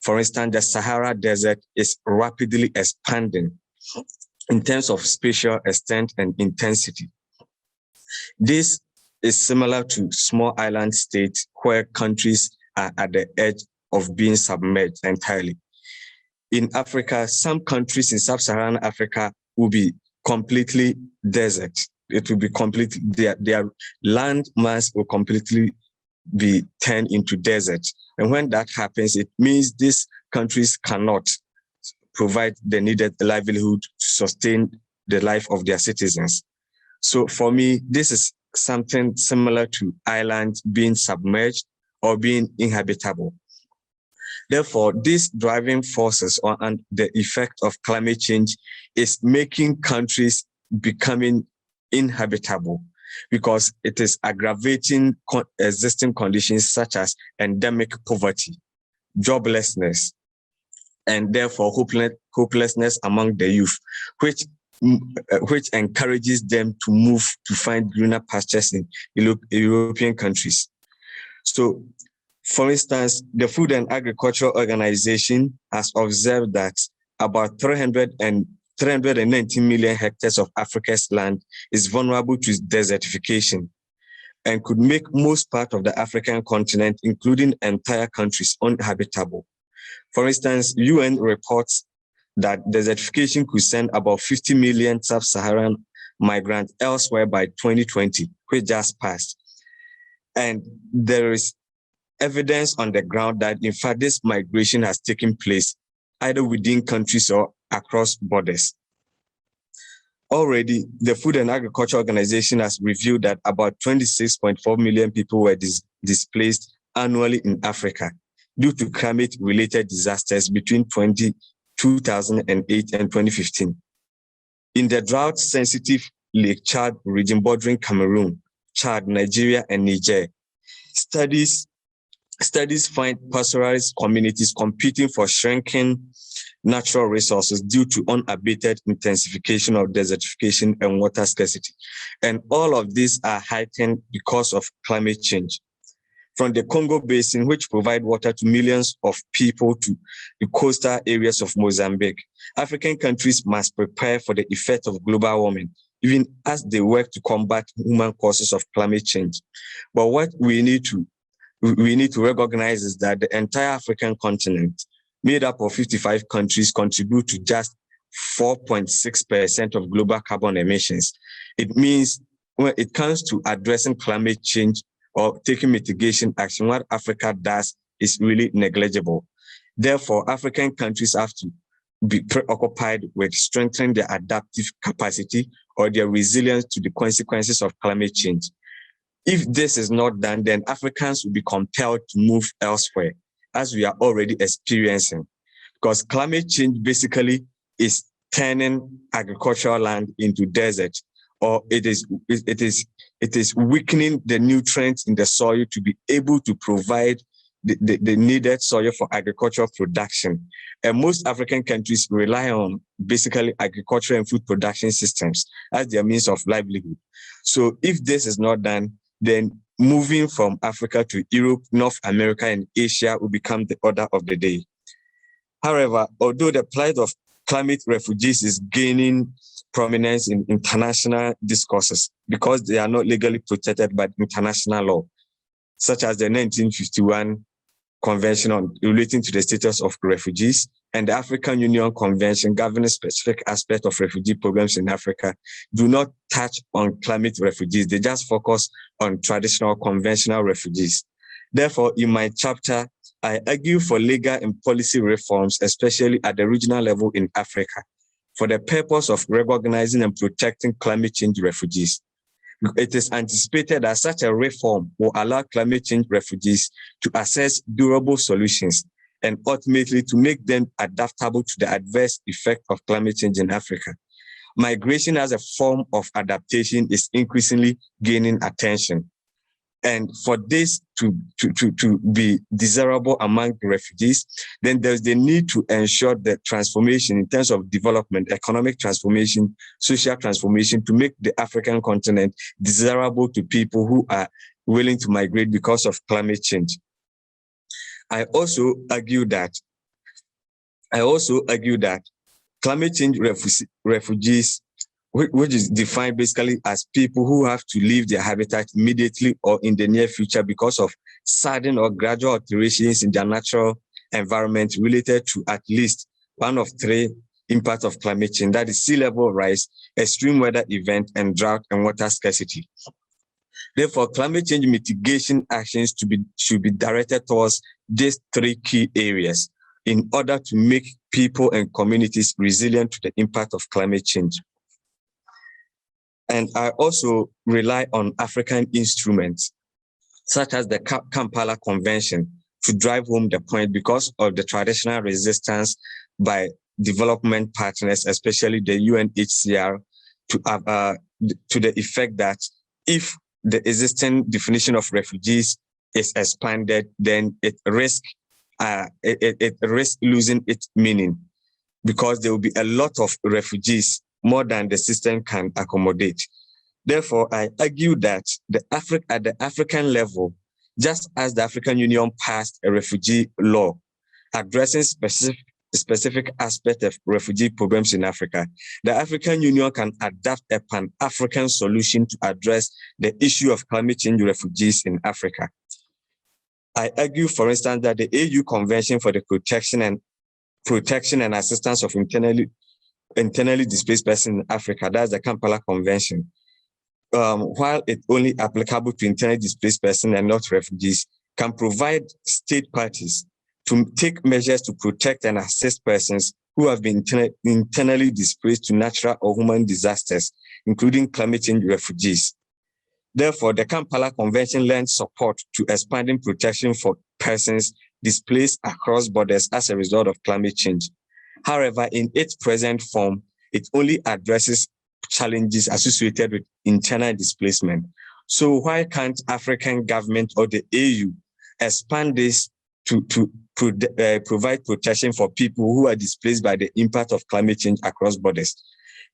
for instance, the Sahara Desert is rapidly expanding in terms of spatial extent and intensity. This is similar to small island states where countries are at the edge of being submerged entirely. In Africa, some countries in sub-Saharan Africa will be completely desert. It will be completely, their land mass will completely be turned into desert. And when that happens, it means these countries cannot provide the needed livelihood to sustain the life of their citizens. So for me, this is something similar to islands being submerged or being inhabitable. Therefore, these driving forces and the effect of climate change is making countries becoming inhabitable because it is aggravating existing conditions such as endemic poverty, joblessness, and therefore hopelessness among the youth, which encourages them to move to find greener pastures in European countries. So, for instance, the Food and Agriculture Organization has observed that about 319 million hectares of Africa's land is vulnerable to desertification and could make most part of the African continent, including entire countries, uninhabitable. For instance, UN reports that desertification could send about 50 million sub-Saharan migrants elsewhere by 2020, which just passed. And there is evidence on the ground that, in fact, this migration has taken place either within countries or across borders. Already, the Food and Agriculture Organization has revealed that about 26.4 million people were displaced annually in Africa due to climate-related disasters between 2008 and 2015. In the drought-sensitive Lake Chad region bordering Cameroon, Chad, Nigeria, and Niger, studies find pastoralist communities competing for shrinking natural resources due to unabated intensification of desertification and water scarcity. And all of these are heightened because of climate change. From the Congo Basin, which provide water to millions of people, to the coastal areas of Mozambique, African countries must prepare for the effect of global warming, even as they work to combat human causes of climate change. But what we need to recognize is that the entire African continent, made up of 55 countries, contribute to just 4.6% of global carbon emissions. It means when it comes to addressing climate change or taking mitigation action, what Africa does is really negligible. Therefore, African countries have to be preoccupied with strengthening their adaptive capacity or their resilience to the consequences of climate change. If this is not done, then Africans will be compelled to move elsewhere, as we are already experiencing. Because climate change basically is turning agricultural land into desert, or it is weakening the nutrients in the soil to be able to provide the needed soil for agricultural production. And most African countries rely on basically agricultural and food production systems as their means of livelihood. So if this is not done, then moving from Africa to Europe, North America, and Asia will become the order of the day. However, although the plight of climate refugees is gaining prominence in international discourses because they are not legally protected by international law, such as the 1951 Convention on relating to the status of refugees and the African Union Convention governing specific aspects of refugee programs in Africa, do not touch on climate refugees. They just focus on traditional conventional refugees. Therefore, in my chapter, I argue for legal and policy reforms, especially at the regional level in Africa, for the purpose of recognizing and protecting climate change refugees. It is anticipated that such a reform will allow climate change refugees to access durable solutions and ultimately to make them adaptable to the adverse effect of climate change in Africa. Migration as a form of adaptation is increasingly gaining attention. And for this to be desirable among the refugees, then there's the need to ensure the transformation in terms of development, economic transformation, social transformation, to make the African continent desirable to people who are willing to migrate because of climate change. I also argue that climate change refugees, which is defined basically as people who have to leave their habitat immediately or in the near future because of sudden or gradual alterations in their natural environment related to at least one of three impacts of climate change, that is sea level rise, extreme weather event, and drought and water scarcity. Therefore, climate change mitigation actions should be directed towards these three key areas in order to make people and communities resilient to the impact of climate change. And I also rely on African instruments, such as the Kampala Convention, to drive home the point because of the traditional resistance by development partners, especially the UNHCR, to the effect that if the existing definition of refugees is expanded, then it risks losing its meaning, because there will be a lot of refugees, more than the system can accommodate. Therefore, I argue that at the African level, just as the African Union passed a refugee law addressing specific aspects of refugee problems in Africa, the African Union can adapt a Pan-African solution to address the issue of climate change refugees in Africa. I argue, for instance, that the AU Convention for the Protection and Assistance of internally displaced persons in Africa, that's the Kampala Convention, while it's only applicable to internally displaced persons and not refugees, can provide state parties to take measures to protect and assist persons who have been internally displaced to natural or human disasters, including climate change refugees. Therefore, the Kampala Convention lends support to expanding protection for persons displaced across borders as a result of climate change. However, in its present form, it only addresses challenges associated with internal displacement. So why can't African government or the AU expand this to provide protection for people who are displaced by the impact of climate change across borders?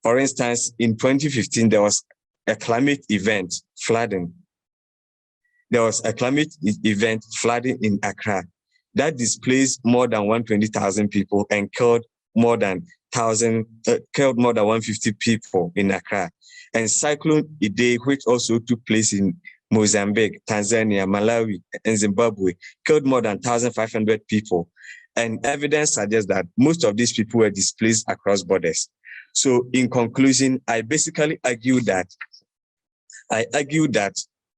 For instance, in 2015, there was a climate event, flooding. There was a climate event, flooding in Accra, that displaced more than 120,000 people and killed more than 150 people in Accra. And Cyclone Idai, which also took place in Mozambique, Tanzania, Malawi, and Zimbabwe, killed more than 1,500 people. And evidence suggests that most of these people were displaced across borders. So in conclusion, I basically argue that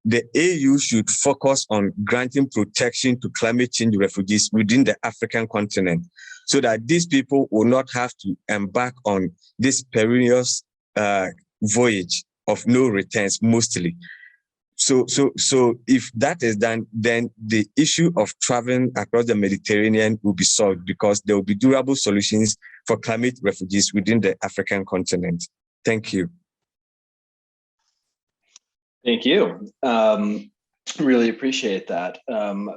the AU should focus on granting protection to climate change refugees within the African continent, so that these people will not have to embark on this perilous voyage of no returns mostly. So if that is done, then the issue of traveling across the Mediterranean will be solved, because there will be durable solutions for climate refugees within the African continent. Thank you. Thank you. Really appreciate that.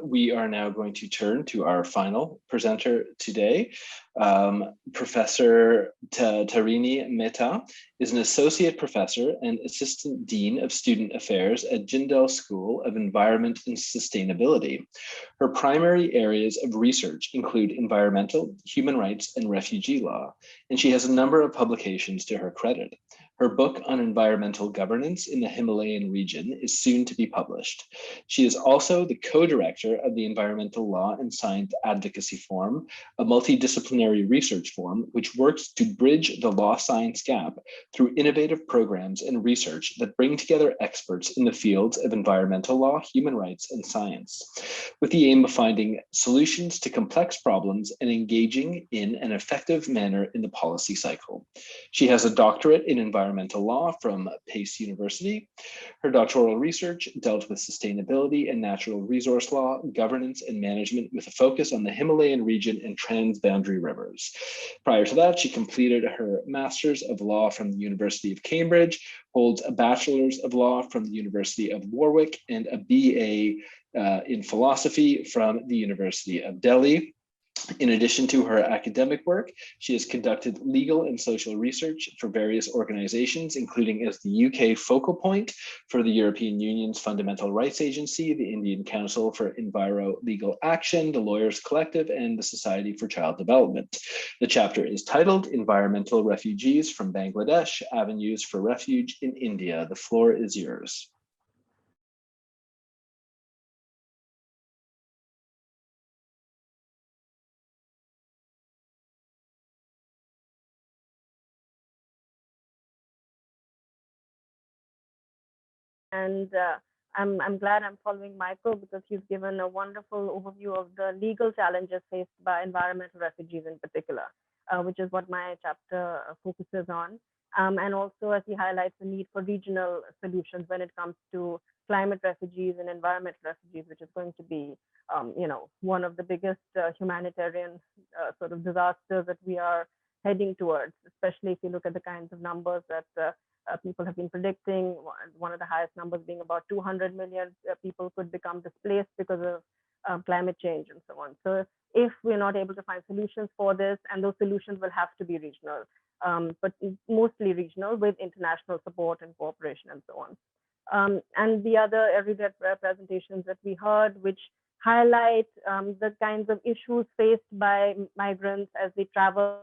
We are now going to turn to our final presenter today. Professor Tarini Mehta is an associate professor and assistant dean of student affairs at Jindal School of Environment and Sustainability. Her primary areas of research include environmental, human rights, and refugee law, and she has a number of publications to her credit. Her book on environmental governance in the Himalayan region is soon to be published. She is also the co-director of the Environmental Law and Science Advocacy Forum, a multidisciplinary research forum which works to bridge the law-science gap through innovative programs and research that bring together experts in the fields of environmental law, human rights, and science, with the aim of finding solutions to complex problems and engaging in an effective manner in the policy cycle. She has a doctorate in environmental law from Pace University. Her doctoral research dealt with sustainability and natural resource law, governance and management, with a focus on the Himalayan region and transboundary rivers. Prior to that, she completed her Master's of Law from the University of Cambridge, holds a Bachelor's of Law from the University of Warwick, and a BA in philosophy from the University of Delhi. In addition to her academic work, she has conducted legal and social research for various organizations, including as the UK focal point for the European Union's Fundamental Rights Agency, the Indian Council for Enviro Legal Action, the Lawyers Collective, and the Society for Child Development. The chapter is titled Environmental Refugees from Bangladesh, Avenues for Refuge in India. The floor is yours. And I'm glad I'm following Michael, because he's given a wonderful overview of the legal challenges faced by environmental refugees in particular, which is what my chapter focuses on. And also, as he highlights, the need for regional solutions when it comes to climate refugees and environmental refugees, which is going to be, one of the biggest humanitarian sort of disasters that we are heading towards, especially if you look at the kinds of numbers that people have been predicting, one of the highest numbers being about 200 million people could become displaced because of climate change and so on. So if we're not able to find solutions for this, and those solutions will have to be regional, but mostly regional with international support and cooperation and so on. And the other everyday presentations that we heard, which highlight the kinds of issues faced by migrants as they travel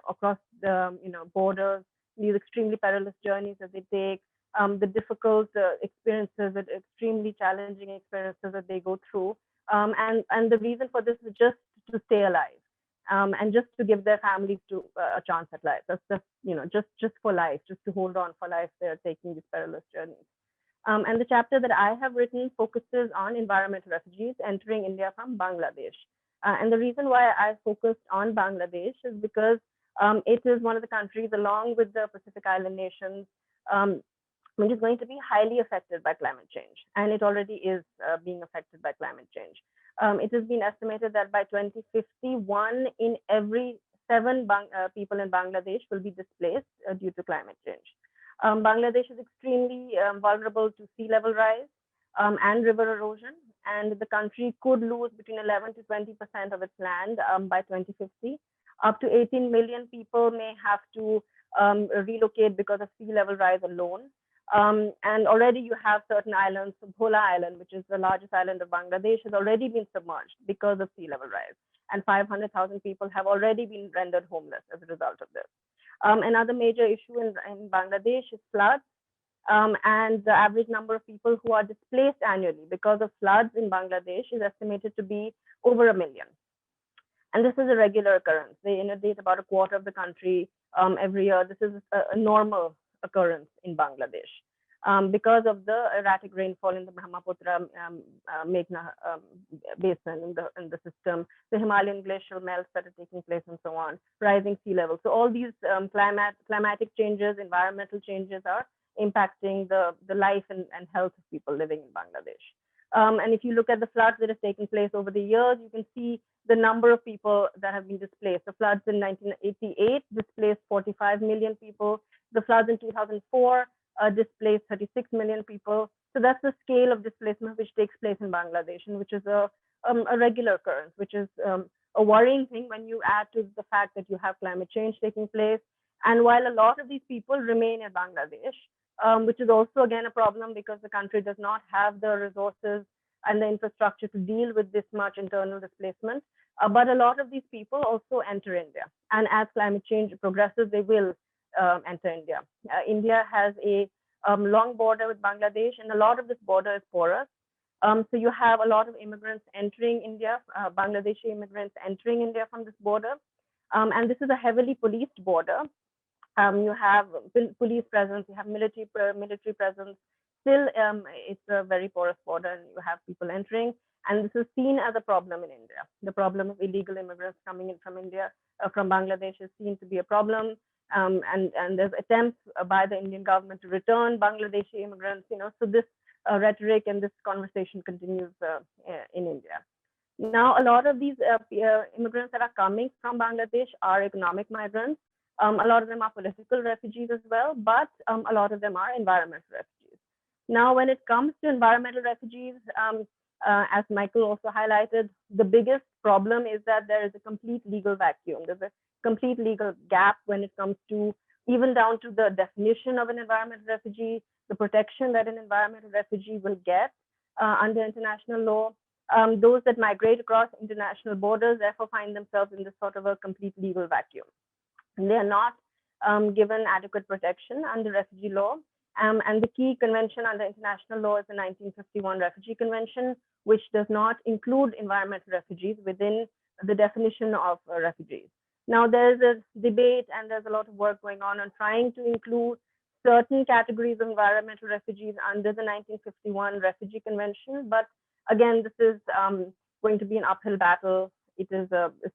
across the borders, these extremely perilous journeys that they take, the difficult experiences, the extremely challenging experiences that they go through, and the reason for this is just to stay alive. And just to give their families to a chance at life. That's just for life, just to hold on for life. They're taking these perilous journeys. And the chapter that I have written focuses on environmental refugees entering India from Bangladesh. And the reason why I focused on Bangladesh is because it is one of the countries, along with the Pacific Island nations, which is going to be highly affected by climate change. And it already is being affected by climate change. It has been estimated that by 2050, 1 in every 7 people in Bangladesh will be displaced due to climate change. Bangladesh is extremely vulnerable to sea level rise and river erosion, and the country could lose between 11 to 20% of its land by 2050. Up to 18 million people may have to relocate because of sea level rise alone. And already you have certain islands. Bhola Island, which is the largest island of Bangladesh, has already been submerged because of sea level rise. And 500,000 people have already been rendered homeless as a result of this. Another major issue in Bangladesh is floods. And the average number of people who are displaced annually because of floods in Bangladesh is estimated to be over 1 million. And this is a regular occurrence. They inundate about a quarter of the country every year. This is a normal occurrence in Bangladesh because of the erratic rainfall in the Brahmaputra Meghna basin in the system, the Himalayan glacial melts that are taking place and so on, rising sea levels. So all these climatic changes, environmental changes are impacting the life and health of people living in Bangladesh. And if you look at the floods that have taken place over the years, you can see the number of people that have been displaced. The floods in 1988 displaced 45 million people. The floods in 2004 displaced 36 million people. So that's the scale of displacement which takes place in Bangladesh, and which is a regular occurrence, which is a worrying thing when you add to the fact that you have climate change taking place. And while a lot of these people remain in Bangladesh, which is also again a problem because the country does not have the resources and the infrastructure to deal with this much internal displacement. But a lot of these people also enter India. And as climate change progresses, they will enter India. India has a long border with Bangladesh, and a lot of this border is porous. So you have a lot of immigrants entering India, Bangladeshi immigrants entering India from this border. And this is a heavily policed border. You have police presence, you have military presence. Still, it's a very porous border, and you have people entering. And this is seen as a problem in India. The problem of illegal immigrants coming in from India, from Bangladesh, is seen to be a problem. And there's attempts by the Indian government to return Bangladeshi immigrants. So this rhetoric and this conversation continues in India. Now, a lot of these immigrants that are coming from Bangladesh are economic migrants. A lot of them are political refugees as well, but a lot of them are environmental refugees. Now, when it comes to environmental refugees, as Michael also highlighted, the biggest problem is that there is a complete legal vacuum. There's a complete legal gap when it comes to even down to the definition of an environmental refugee, the protection that an environmental refugee will get under international law. Those that migrate across international borders therefore find themselves in this sort of a complete legal vacuum. And they are not given adequate protection under refugee law. And the key convention under international law is the 1951 Refugee Convention, which does not include environmental refugees within the definition of refugees. Now, there's a debate and there's a lot of work going on trying to include certain categories of environmental refugees under the 1951 Refugee Convention. But again, this is going to be an uphill battle. It is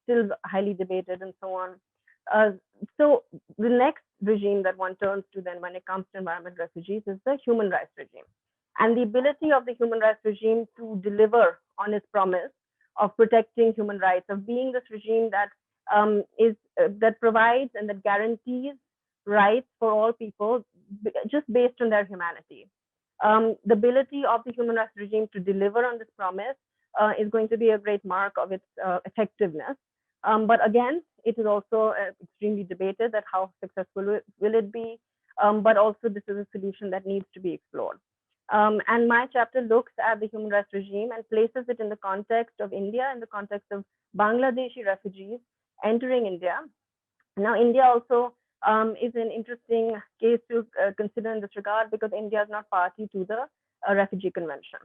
still highly debated and so on. So the next regime that one turns to then when it comes to environmental refugees is the human rights regime. And the ability of the human rights regime to deliver on its promise of protecting human rights, of being this regime that that provides and that guarantees rights for all people just based on their humanity. The ability of the human rights regime to deliver on this promise is going to be a great mark of its effectiveness. But again, it is also extremely debated that how successful will it be, but also this is a solution that needs to be explored. And my chapter looks at the human rights regime and places it in the context of India, in the context of Bangladeshi refugees entering India. Now, India also is an interesting case to consider in this regard because India is not party to the Refugee Convention.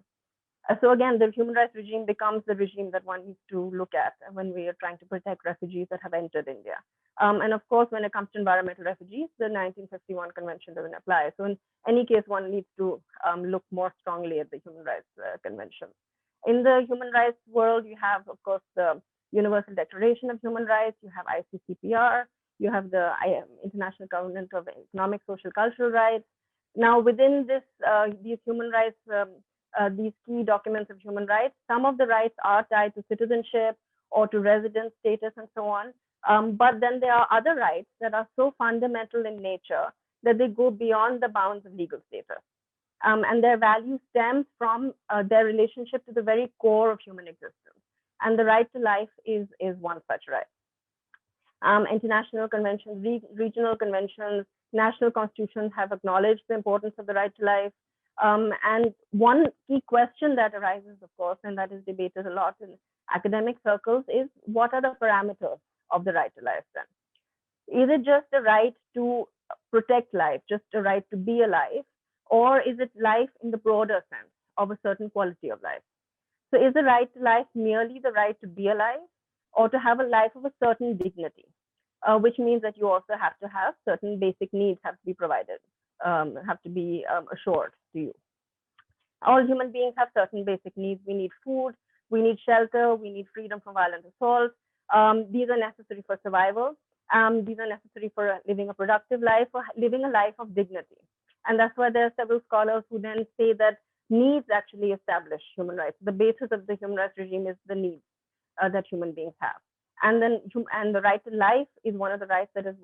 So again, the human rights regime becomes the regime that one needs to look at when we are trying to protect refugees that have entered India. And of course, when it comes to environmental refugees, the 1951 convention doesn't apply. So in any case, one needs to look more strongly at the human rights convention. In the human rights world, you have, of course, the Universal Declaration of Human Rights, you have ICCPR, you have the International Covenant of Economic, Social, Cultural Rights. Now, within this, these human rights, these key documents of human rights, some of the rights are tied to citizenship or to residence status and so on. But then there are other rights that are so fundamental in nature that they go beyond the bounds of legal status. And their value stems from their relationship to the very core of human existence. And the right to life is one such right. International conventions, regional conventions, national constitutions have acknowledged the importance of the right to life. And one key question that arises, of course, and that is debated a lot in academic circles is what are the parameters of the right to life then? Is it just a right to protect life, just a right to be alive, or is it life in the broader sense of a certain quality of life? So is the right to life merely the right to be alive or to have a life of a certain dignity, which means that you also have to have certain basic needs have to be provided, have to be assured to you. All human beings have certain basic needs. We need food, we need shelter, we need freedom from violent assault. These are necessary for survival. These are necessary for living a productive life, for living a life of dignity. And that's why there are several scholars who then say that needs actually establish human rights. The basis of the human rights regime is the needs that human beings have. And then, the right to life is one of the rights that is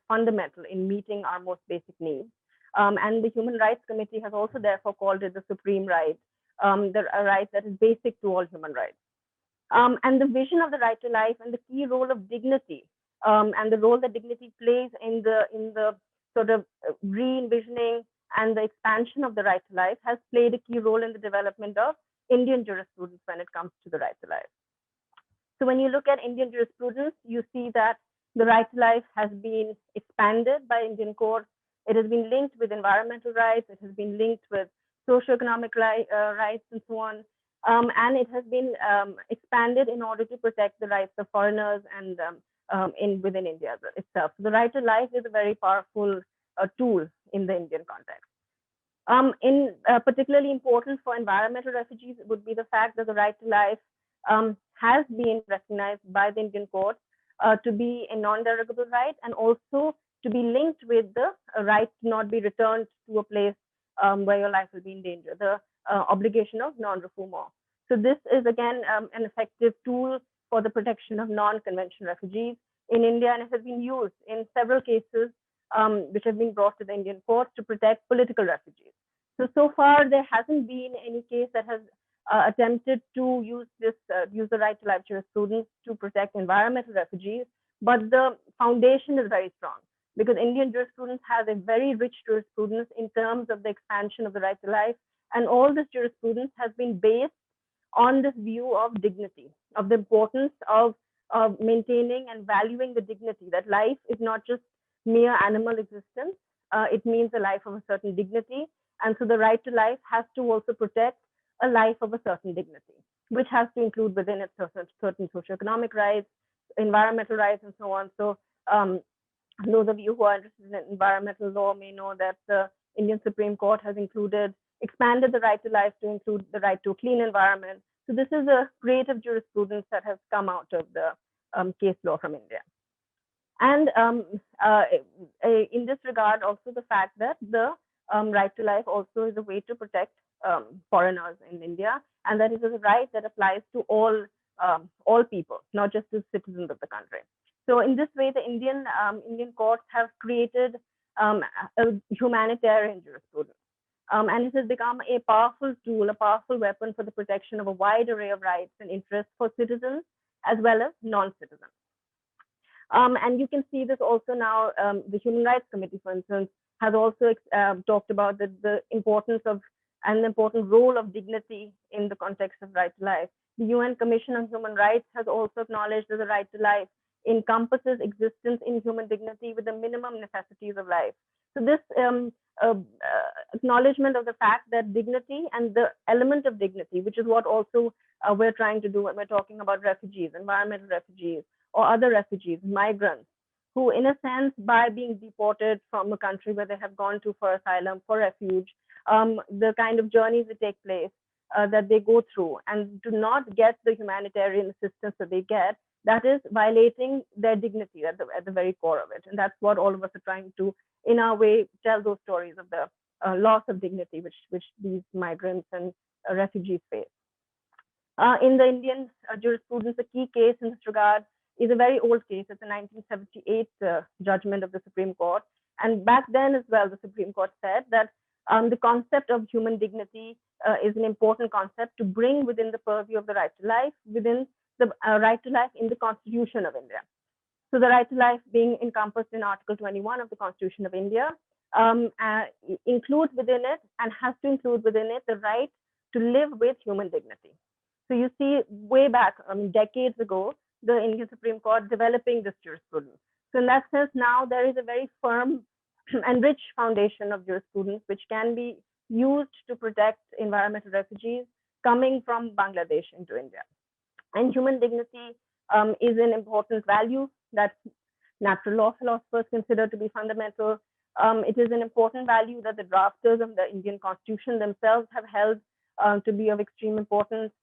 fundamental in meeting our most basic needs. And the Human Rights Committee has also therefore called it the supreme right, a right that is basic to all human rights. And the vision of the right to life and the key role of dignity and the role that dignity plays in the sort of re-envisioning and the expansion of the right to life has played a key role in the development of Indian jurisprudence when it comes to the right to life. So when you look at Indian jurisprudence, you see that the right to life has been expanded by Indian courts. It has been linked with environmental rights. It has been linked with socioeconomic rights and so on. And it has been expanded in order to protect the rights of foreigners and within India itself. So the right to life is a very powerful tool in the Indian context. Particularly important for environmental refugees would be the fact that the right to life has been recognized by the Indian courts to be a non-derogable right and also to be linked with the right to not be returned to a place where your life will be in danger, the obligation of non-refoulement. So this is again an effective tool for the protection of non-conventional refugees in India, and it has been used in several cases which have been brought to the Indian courts to protect political refugees. So far, there hasn't been any case that has attempted to use the right to life jurisprudence to protect environmental refugees, but the foundation is very strong because Indian jurisprudence has a very rich jurisprudence in terms of the expansion of the right to life, and all this jurisprudence has been based on this view of dignity, of the importance of maintaining and valuing the dignity, that life is not just mere animal existence, it means a life of a certain dignity. And so the right to life has to also protect a life of a certain dignity, which has to include within it certain socioeconomic rights, environmental rights, and so on. So those of you who are interested in environmental law may know that the Indian Supreme Court has expanded the right to life to include the right to a clean environment. So this is a creative jurisprudence that has come out of the case law from India. And in this regard, also the fact that the right to life also is a way to protect foreigners in India, and that is a right that applies to all people, not just to citizens of the country. So in this way, the Indian courts have created a humanitarian jurisprudence. And it has become a powerful tool, a powerful weapon for the protection of a wide array of rights and interests for citizens as well as non-citizens. And you can see this also now. The Human Rights Committee, for instance, has also talked about the importance of and the important role of dignity in the context of right to life. The UN Commission on Human Rights has also acknowledged that the right to life encompasses existence in human dignity with the minimum necessities of life. So this acknowledgement of the fact that dignity and the element of dignity, which is what also we're trying to do when we're talking about refugees, environmental refugees, or other refugees, migrants, who in a sense, by being deported from a country where they have gone to for asylum, for refuge, the kind of journeys that take place, that they go through, and do not get the humanitarian assistance that they get, that is violating their dignity at the very core of it. And that's what all of us are trying to, in our way, tell those stories of the loss of dignity which these migrants and refugees face. In the Indian jurisprudence, a key case in this regard is a very old case. It's a 1978 judgment of the Supreme Court. And back then as well, the Supreme Court said that the concept of human dignity is an important concept to bring within the purview of the right to life, within the right to life in the Constitution of India. So the right to life being encompassed in Article 21 of the Constitution of India includes within it and has to include within it the right to live with human dignity. So you see way back, decades ago, the Indian Supreme Court developing this jurisprudence. So in that sense, now there is a very firm and rich foundation of jurisprudence which can be used to protect environmental refugees coming from Bangladesh into India. And human dignity is an important value that natural law philosophers consider to be fundamental. It is an important value that the drafters of the Indian Constitution themselves have held to be of extreme importance.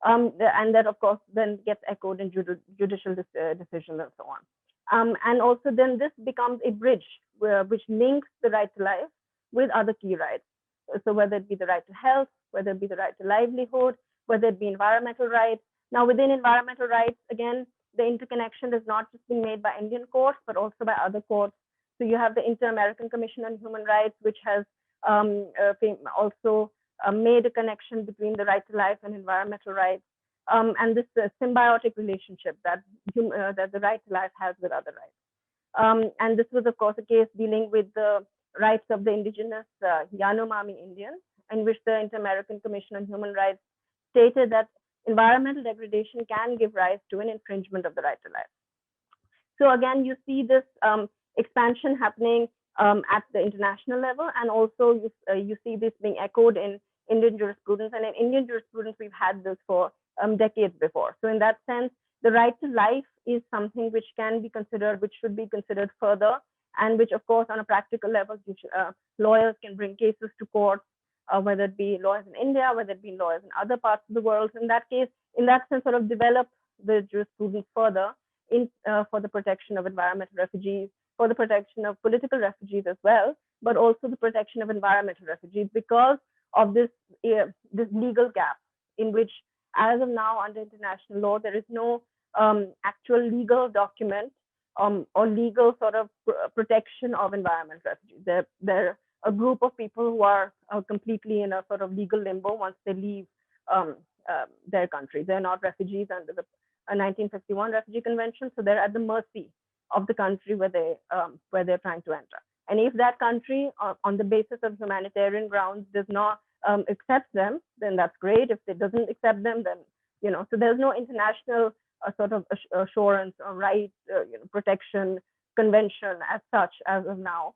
And that, of course, then gets echoed in judicial decisions and so on. And also then this becomes a bridge which links the right to life with other key rights. So whether it be the right to health, whether it be the right to livelihood, whether it be environmental rights. Now within environmental rights, again, the interconnection has not just been made by Indian courts, but also by other courts. So you have the Inter-American Commission on Human Rights, which has also made a connection between the right to life and environmental rights, and this symbiotic relationship that the right to life has with other rights. And this was, of course, a case dealing with the rights of the indigenous Yanomami Indians, in which the Inter-American Commission on Human Rights stated that environmental degradation can give rise to an infringement of the right to life. So again, you see this expansion happening at the international level, and also you see this being echoed in Indian jurisprudence. And in Indian jurisprudence, we've had this for decades before. So in that sense, the right to life is something which can be considered, which should be considered further, and which, of course, on a practical level, lawyers can bring cases to court, whether it be lawyers in India, whether it be lawyers in other parts of the world. In that case, in that sense, sort of develop the jurisprudence further for the protection of environmental refugees, for the protection of political refugees as well, but also the protection of environmental refugees, because of this legal gap in which, as of now, under international law, there is no actual legal document or legal sort of protection of environmental refugees. They're a group of people who are completely in a sort of legal limbo once they leave their country. They're not refugees under the 1951 Refugee Convention, so they're at the mercy of the country where they're trying to enter. And if that country, on the basis of humanitarian grounds, does not accept them, then that's great. If it doesn't accept them, then so there's no international sort of assurance or right protection convention as such as of now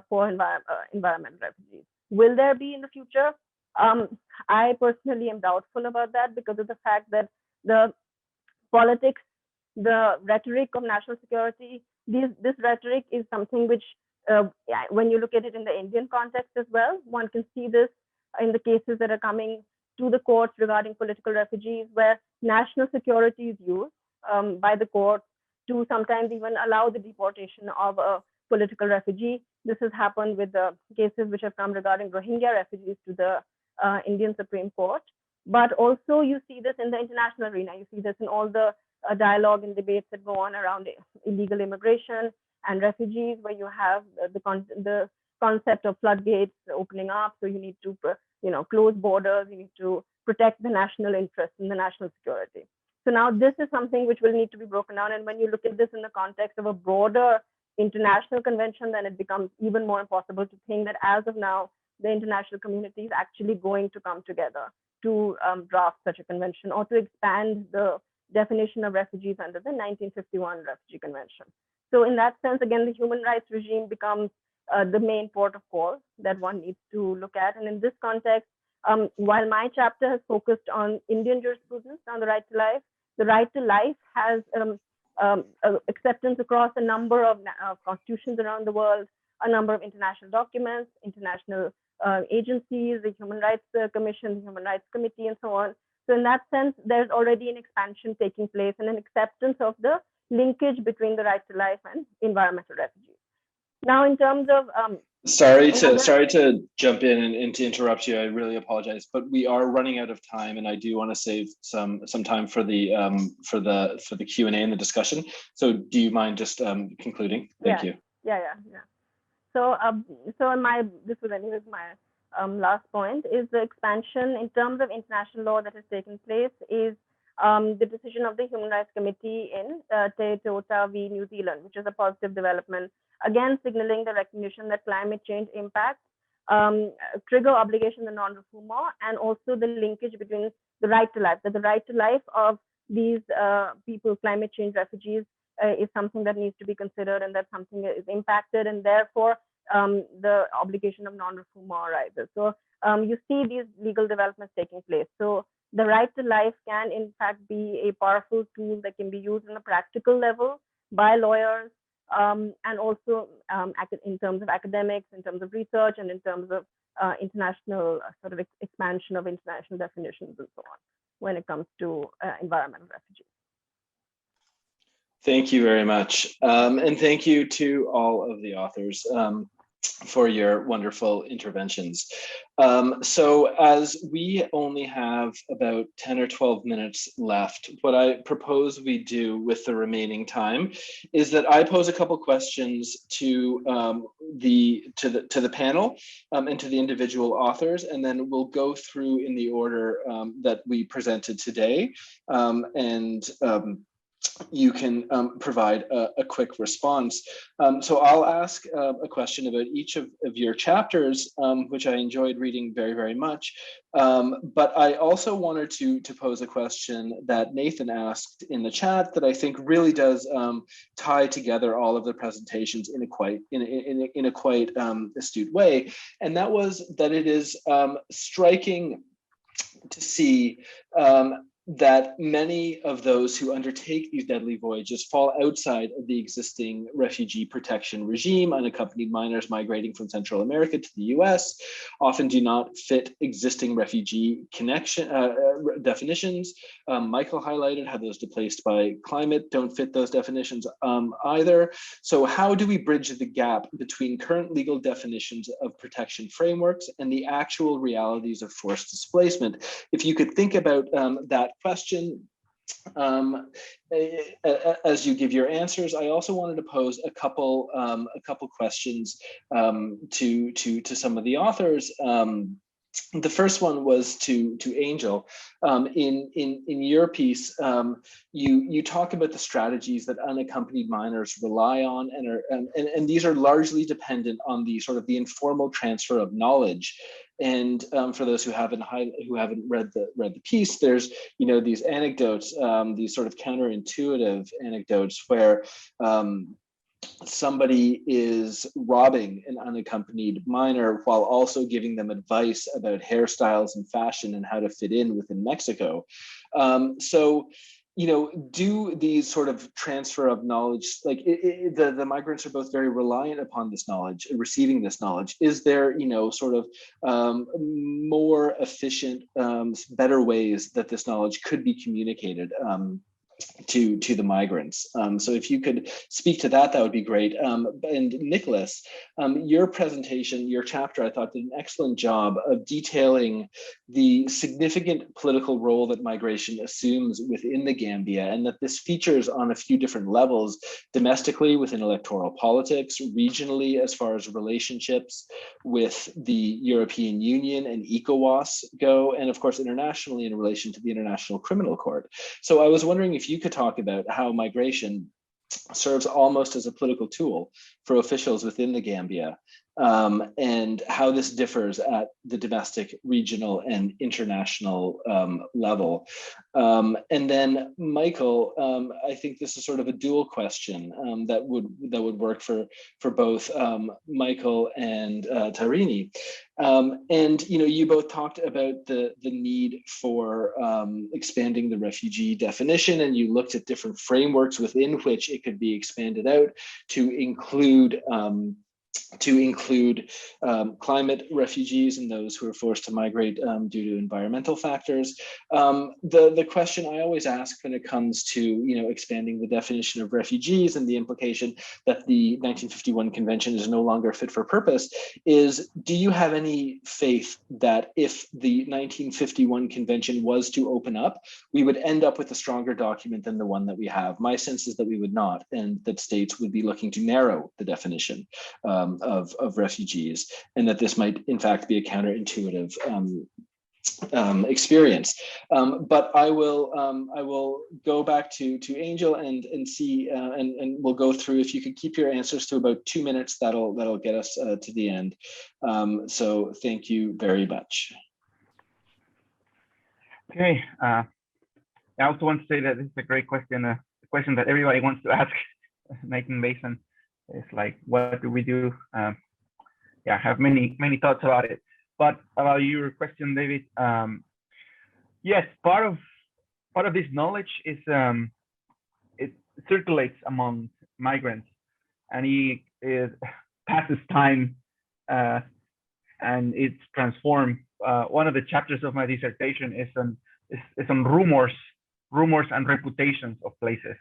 for environmental refugees. Will there be in the future? I personally am doubtful about that because of the fact that the politics, the rhetoric of national security, this rhetoric is something which, when you look at it in the Indian context as well, one can see this in the cases that are coming to the courts regarding political refugees, where national security is used by the court to sometimes even allow the deportation of a political refugee. This has happened with the cases which have come regarding Rohingya refugees to the Indian Supreme Court. But also you see this in the international arena. You see this in all the dialogue and debates that go on around illegal immigration and refugees, where you have the concept of floodgates opening up. So you need to, close borders. You need to protect the national interest and the national security. So now this is something which will need to be broken down. And when you look at this in the context of a broader international convention, then it becomes even more impossible to think that as of now, the international community is actually going to come together to draft such a convention or to expand the definition of refugees under the 1951 Refugee Convention. So in that sense, again, the human rights regime becomes the main port of call that one needs to look at. And in this context, while my chapter has focused on Indian jurisprudence on the right to life has acceptance across a number of constitutions around the world, a number of international documents, international agencies, the Human Rights Commission, the Human Rights Committee, and so on. So in that sense, there's already an expansion taking place and an acceptance of the linkage between the right to life and environmental refugees. Now, in terms of sorry to jump in and to interrupt you. I really apologize, but we are running out of time, and I do want to save some time for the Q&A and the discussion. So, do you mind just concluding? Thank you. Yeah. So, this was anyways my last point is the expansion in terms of international law that has taken place is the decision of the Human Rights Committee in Te Tota v. New Zealand, which is a positive development, again signaling the recognition that climate change impacts trigger obligations in non-refoulement, and also the linkage between the right to life, that the right to life of these people, climate change refugees, is something that needs to be considered, and that something is impacted, and therefore the obligation of non-refoulement arises. So you see these legal developments taking place. So the right to life can in fact be a powerful tool that can be used on a practical level by lawyers, and also in terms of academics, in terms of research, and in terms of international sort of expansion of international definitions and so on when it comes to environmental refugees. Thank you very much. And thank you to all of the authors for your wonderful interventions. So as we only have about 10 or 12 minutes left, what I propose we do with the remaining time is that I pose a couple questions to the panel and to the individual authors, and then we'll go through in the order that we presented today, you can provide a quick response. So I'll ask a question about each of your chapters, which I enjoyed reading very, very much. But I also wanted to pose a question that Nathan asked in the chat that I think really does tie together all of the presentations in a quite astute way. And that was that it is striking to see that many of those who undertake these deadly voyages fall outside of the existing refugee protection regime. Unaccompanied minors migrating from Central America to the US often do not fit existing refugee definitions. Michael highlighted how those displaced by climate don't fit those definitions either. So how do we bridge the gap between current legal definitions of protection frameworks and the actual realities of forced displacement? If you could think about that question as you give your answers. I also wanted to pose a couple questions to some of the authors. The first one was to Angel. In your piece, you talk about the strategies that unaccompanied minors rely on, and these are largely dependent on the sort of the informal transfer of knowledge. And for those who haven't read the piece, there's these anecdotes, these sort of counterintuitive anecdotes where somebody is robbing an unaccompanied minor while also giving them advice about hairstyles and fashion and how to fit in within Mexico. So, do these sort of transfer of knowledge, like the migrants are both very reliant upon this knowledge, receiving this knowledge. Is there, sort of more efficient, better ways that this knowledge could be communicated? to the migrants. So if you could speak to that, that would be great. And Nicholas, your presentation, your chapter, I thought did an excellent job of detailing the significant political role that migration assumes within the Gambia, and that this features on a few different levels, domestically within electoral politics, regionally as far as relationships with the European Union and ECOWAS go, and of course internationally in relation to the International Criminal Court. So I was wondering if you could talk about how migration serves almost as a political tool for officials within the Gambia, and how this differs at the domestic, regional, and international level. And then, Michael, I think this is sort of a dual question that would work for both Michael and Tarini. And you both talked about the need for expanding the refugee definition, and you looked at different frameworks within which it could be expanded out to include climate refugees and those who are forced to migrate due to environmental factors. The question I always ask when it comes to expanding the definition of refugees and the implication that the 1951 convention is no longer fit for purpose is, do you have any faith that if the 1951 convention was to open up, we would end up with a stronger document than the one that we have? My sense is that we would not, and that states would be looking to narrow the definition of refugees, and that this might in fact be a counterintuitive experience. But I will go back to Angel and see and we'll go through. If you could keep your answers to about 2 minutes, that'll get us to the end. So thank you very much. Okay. I also want to say that this is a great question, a question that everybody wants to ask. Nathan Mason. It's like, what do we do? Yeah, I have many thoughts about it. But about your question, David, yes, part of this knowledge is it circulates among migrants, and it passes time and it's transformed. One of the chapters of my dissertation is on rumors and reputations of places,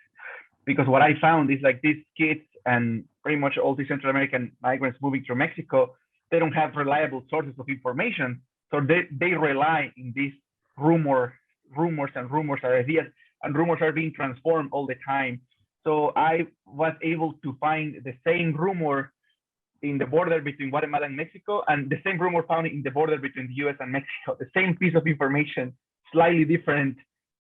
because what I found is like these kids and pretty much all the Central American migrants moving through Mexico, they don't have reliable sources of information. So they rely in these rumors are ideas, and rumors are being transformed all the time. So I was able to find the same rumor in the border between Guatemala and Mexico, and the same rumor found in the border between the US and Mexico, the same piece of information, slightly different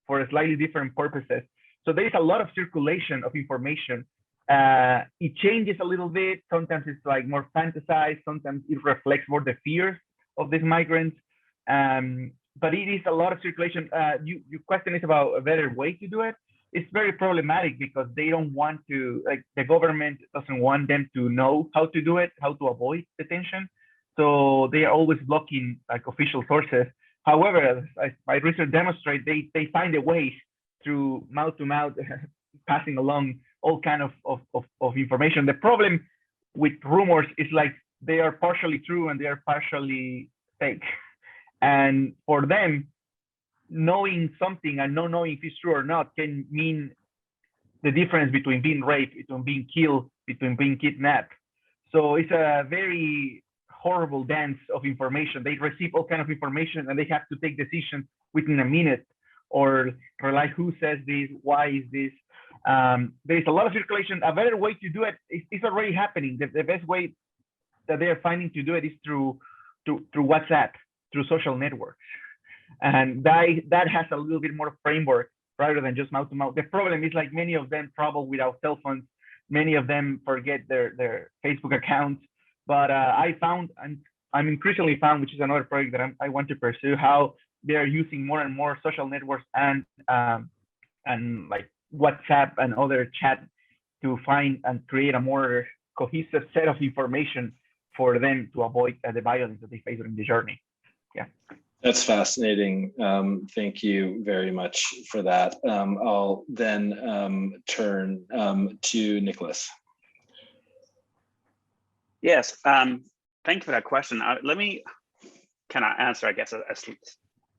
for slightly different purposes. So there is a lot of circulation of information. It changes a little bit. Sometimes it's like more fantasized. Sometimes it reflects more the fears of these migrants. But it is a lot of circulation. Your question is about a better way to do it. It's very problematic because they don't want to, like the government doesn't want them to know how to do it, how to avoid detention. So they are always blocking like official sources. However, as my research demonstrates, they find a way through mouth to mouth, passing along all kind of information. The problem with rumors is like they are partially true and they are partially fake. And for them, knowing something and not knowing if it's true or not can mean the difference between being raped, between being killed, between being kidnapped. So it's a very horrible dance of information. They receive all kind of information and they have to take decisions within a minute, or rely who says this, why is this. There's a lot of circulation. A better way to do it is already happening. The best way that they are finding to do it is through WhatsApp, through social networks. And that has a little bit more framework rather than just mouth to mouth. The problem is like many of them travel without cell phones. Many of them forget their Facebook accounts. But I found, and I'm increasingly found, which is another project that I want to pursue, how they are using more and more social networks and like WhatsApp and other chat to find and create a more cohesive set of information for them to avoid the violence that they face during the journey. Yeah. That's fascinating. Thank you very much for that. I'll then turn to Nicholas. Yes, thank you for that question. Let me kind of answer, I guess,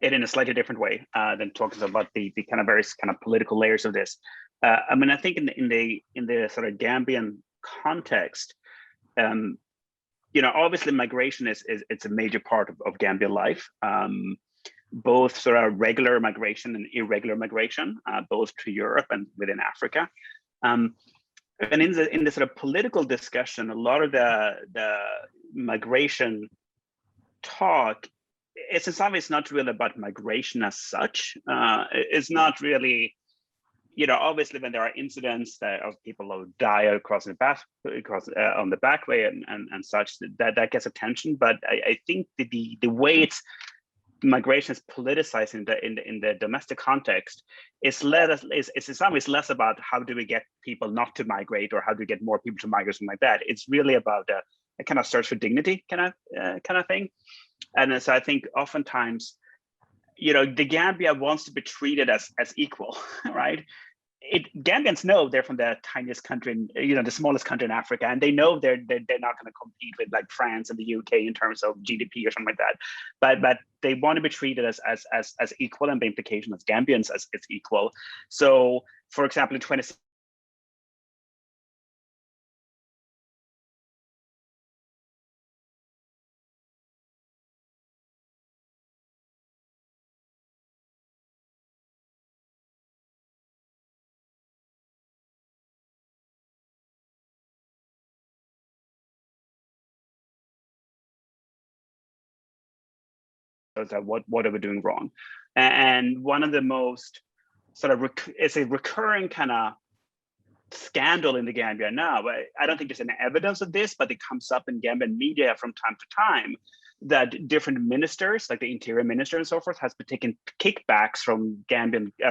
it in a slightly different way than talking about the kind of various kind of political layers of this. I mean, I think in the sort of Gambian context, you know, obviously migration it's a major part of Gambian life. Both sort of regular migration and irregular migration, both to Europe and within Africa. And in the sort of political discussion, a lot of the migration talk, it's in some ways not really about migration as such. It's not really, you know, obviously when there are incidents of people who die across the on the back way and such, that gets attention. But I think the way it's migration is politicized in the domestic context is in some ways less about how do we get people not to migrate or how do we get more people to migrate, something like that. It's really about a kind of search for dignity kind of thing. And so I think oftentimes, you know, the Gambia wants to be treated as equal, right? Gambians know they're from the tiniest country, you know, the smallest country in Africa, and they know they're not going to compete with like France and the UK in terms of GDP or something like that. But they want to be treated as equal, and the implication as Gambians as equal. So, for example, in 20. What are we doing wrong? And one of the most sort of it's a recurring kind of scandal in the Gambia now. I don't think there's any evidence of this, but it comes up in Gambian media from time to time that different ministers, like the interior minister and so forth, has been taking kickbacks from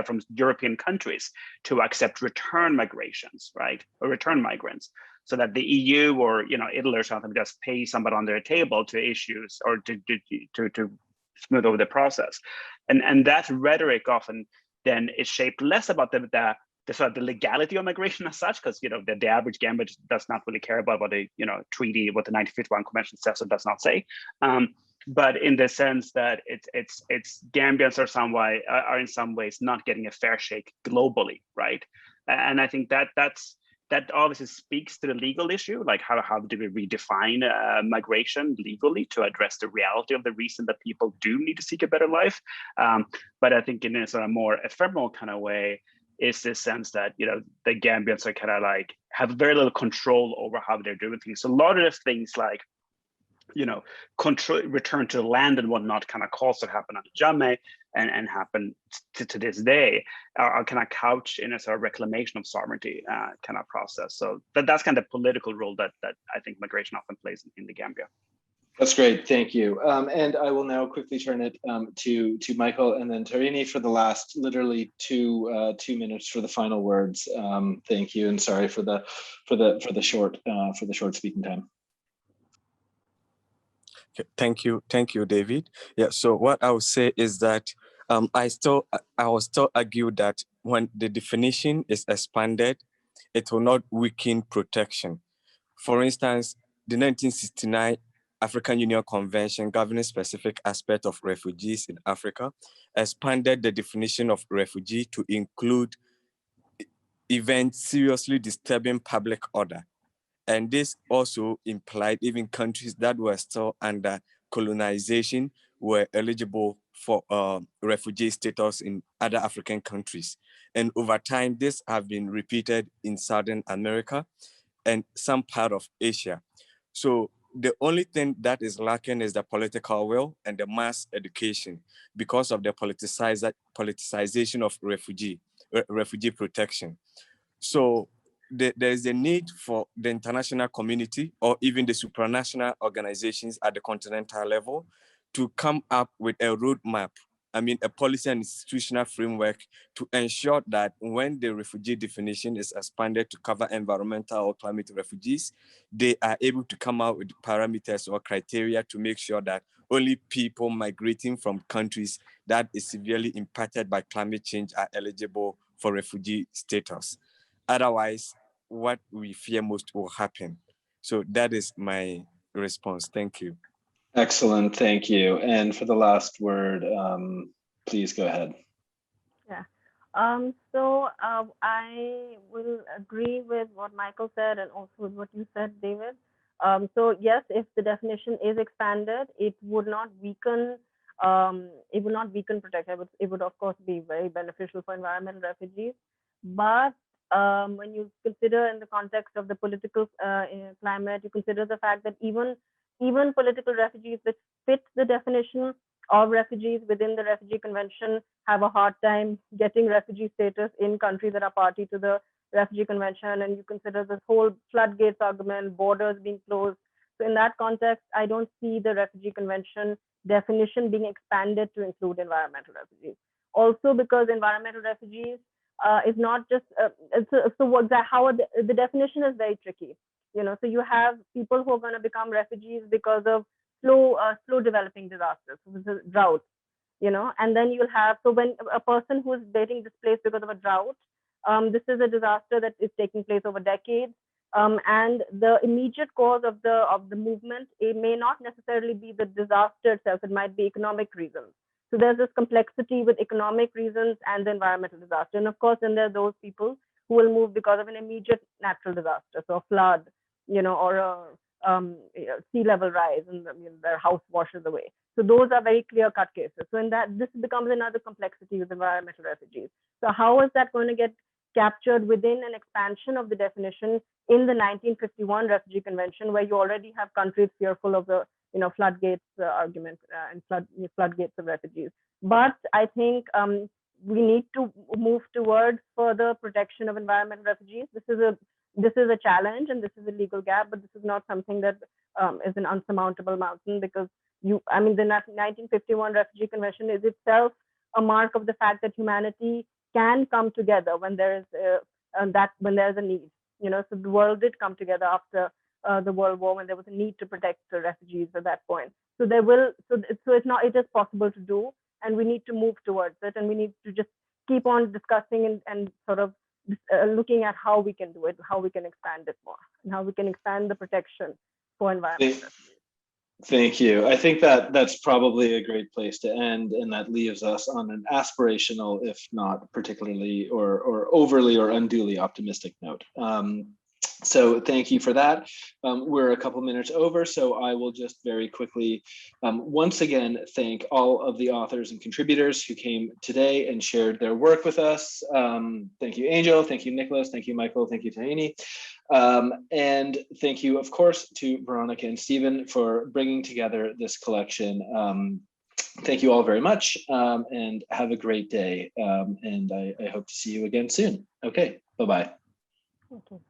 from European countries to accept return migrations, right, or return migrants, so that the EU or, you know, Italy or something just pay somebody on their table to issues or to smooth over the process. And that rhetoric often then is shaped less about the sort of the legality of migration as such, because, you know, the average Gambian does not really care about what the, you know, treaty, what the 1951 convention says or does not say. But in the sense that it's Gambians are in some ways not getting a fair shake globally, right? And I think that obviously speaks to the legal issue, like how do we redefine migration legally to address the reality of the reason that people do need to seek a better life. But I think in a sort of more ephemeral kind of way is this sense that, you know, the Gambians are kind of like have very little control over how they're doing things. So a lot of things like, you know, return to the land and whatnot kind of calls that happen under Jammeh and happen to this day are kind of couched in a sort of reclamation of sovereignty kind of process. So that's kind of political role that I think migration often plays in the Gambia. That's great, thank you. And I will now quickly turn it to Michael and then Tarini for the last literally two minutes for the final words. Thank you, and sorry for the short speaking time. Thank you, David. Yeah. So what I would say is that I will still argue that when the definition is expanded, it will not weaken protection. For instance, the 1969 African Union Convention governing specific aspects of refugees in Africa expanded the definition of refugee to include events seriously disturbing public order. And this also implied even countries that were still under colonization were eligible for refugee status in other African countries. And over time, this have been repeated in Southern America and some part of Asia. So the only thing that is lacking is the political will and the mass education because of the politicization of refugee protection. So there is a need for the international community or even the supranational organizations at the continental level to come up with a roadmap, a policy and institutional framework to ensure that when the refugee definition is expanded to cover environmental or climate refugees, they are able to come out with parameters or criteria to make sure that only people migrating from countries that is severely impacted by climate change are eligible for refugee status. Otherwise, what we fear most will happen. So that is my response. Thank you. Excellent, thank you. And for the last word, please go ahead. Yeah. I will agree with what Michael said and also with what you said, David. So yes, if the definition is expanded, it would not weaken protection. It would of course be very beneficial for environmental refugees. But when you consider in the context of the political climate, you consider the fact that even political refugees which fit the definition of refugees within the Refugee Convention have a hard time getting refugee status in countries that are party to the Refugee Convention. And you consider this whole floodgates argument, borders being closed. So in that context, I don't see the Refugee Convention definition being expanded to include environmental refugees. Also because environmental refugees is not just, the definition is very tricky. So you have people who are going to become refugees because of slow developing disasters, drought, and then you'll have, so when a person who is getting displaced because of a drought, this is a disaster that is taking place over decades, and the immediate cause of the movement, it may not necessarily be the disaster itself, it might be economic reasons. So there's this complexity with economic reasons and the environmental disaster. And of course, then there are those people who will move because of an immediate natural disaster, so a flood, or a sea level rise and their house washes away. So those are very clear-cut cases. So in that, this becomes another complexity with environmental refugees. So how is that going to get captured within an expansion of the definition in the 1951 Refugee Convention, where you already have countries fearful of the floodgates argument and floodgates of refugees? But I think we need to move towards further protection of environmental refugees. This is a challenge and this is a legal gap, but this is not something that is an unsurmountable mountain, because the 1951 Refugee Convention is itself a mark of the fact that humanity can come together when there is when there's a need. So the world did come together after the World War when there was a need to protect the refugees at that point. So it is possible to do, and we need to move towards it, and we need to just keep on discussing and sort of looking at how we can do it, how we can expand it more, and how we can expand the protection for environmental refugees. Thank you. I think that that's probably a great place to end, and that leaves us on an aspirational, if not particularly or overly or unduly optimistic note. So thank you for that. We're a couple minutes over, so I will just very quickly once again thank all of the authors and contributors who came today and shared their work with us. Thank you, Angel. Thank you, Nicholas. Thank you, Michael. Thank you, Tahini. And thank you, of course, to Veronica and Stephen for bringing together this collection. Thank you all very much, and have a great day. And I hope to see you again soon. Okay, bye-bye. Okay.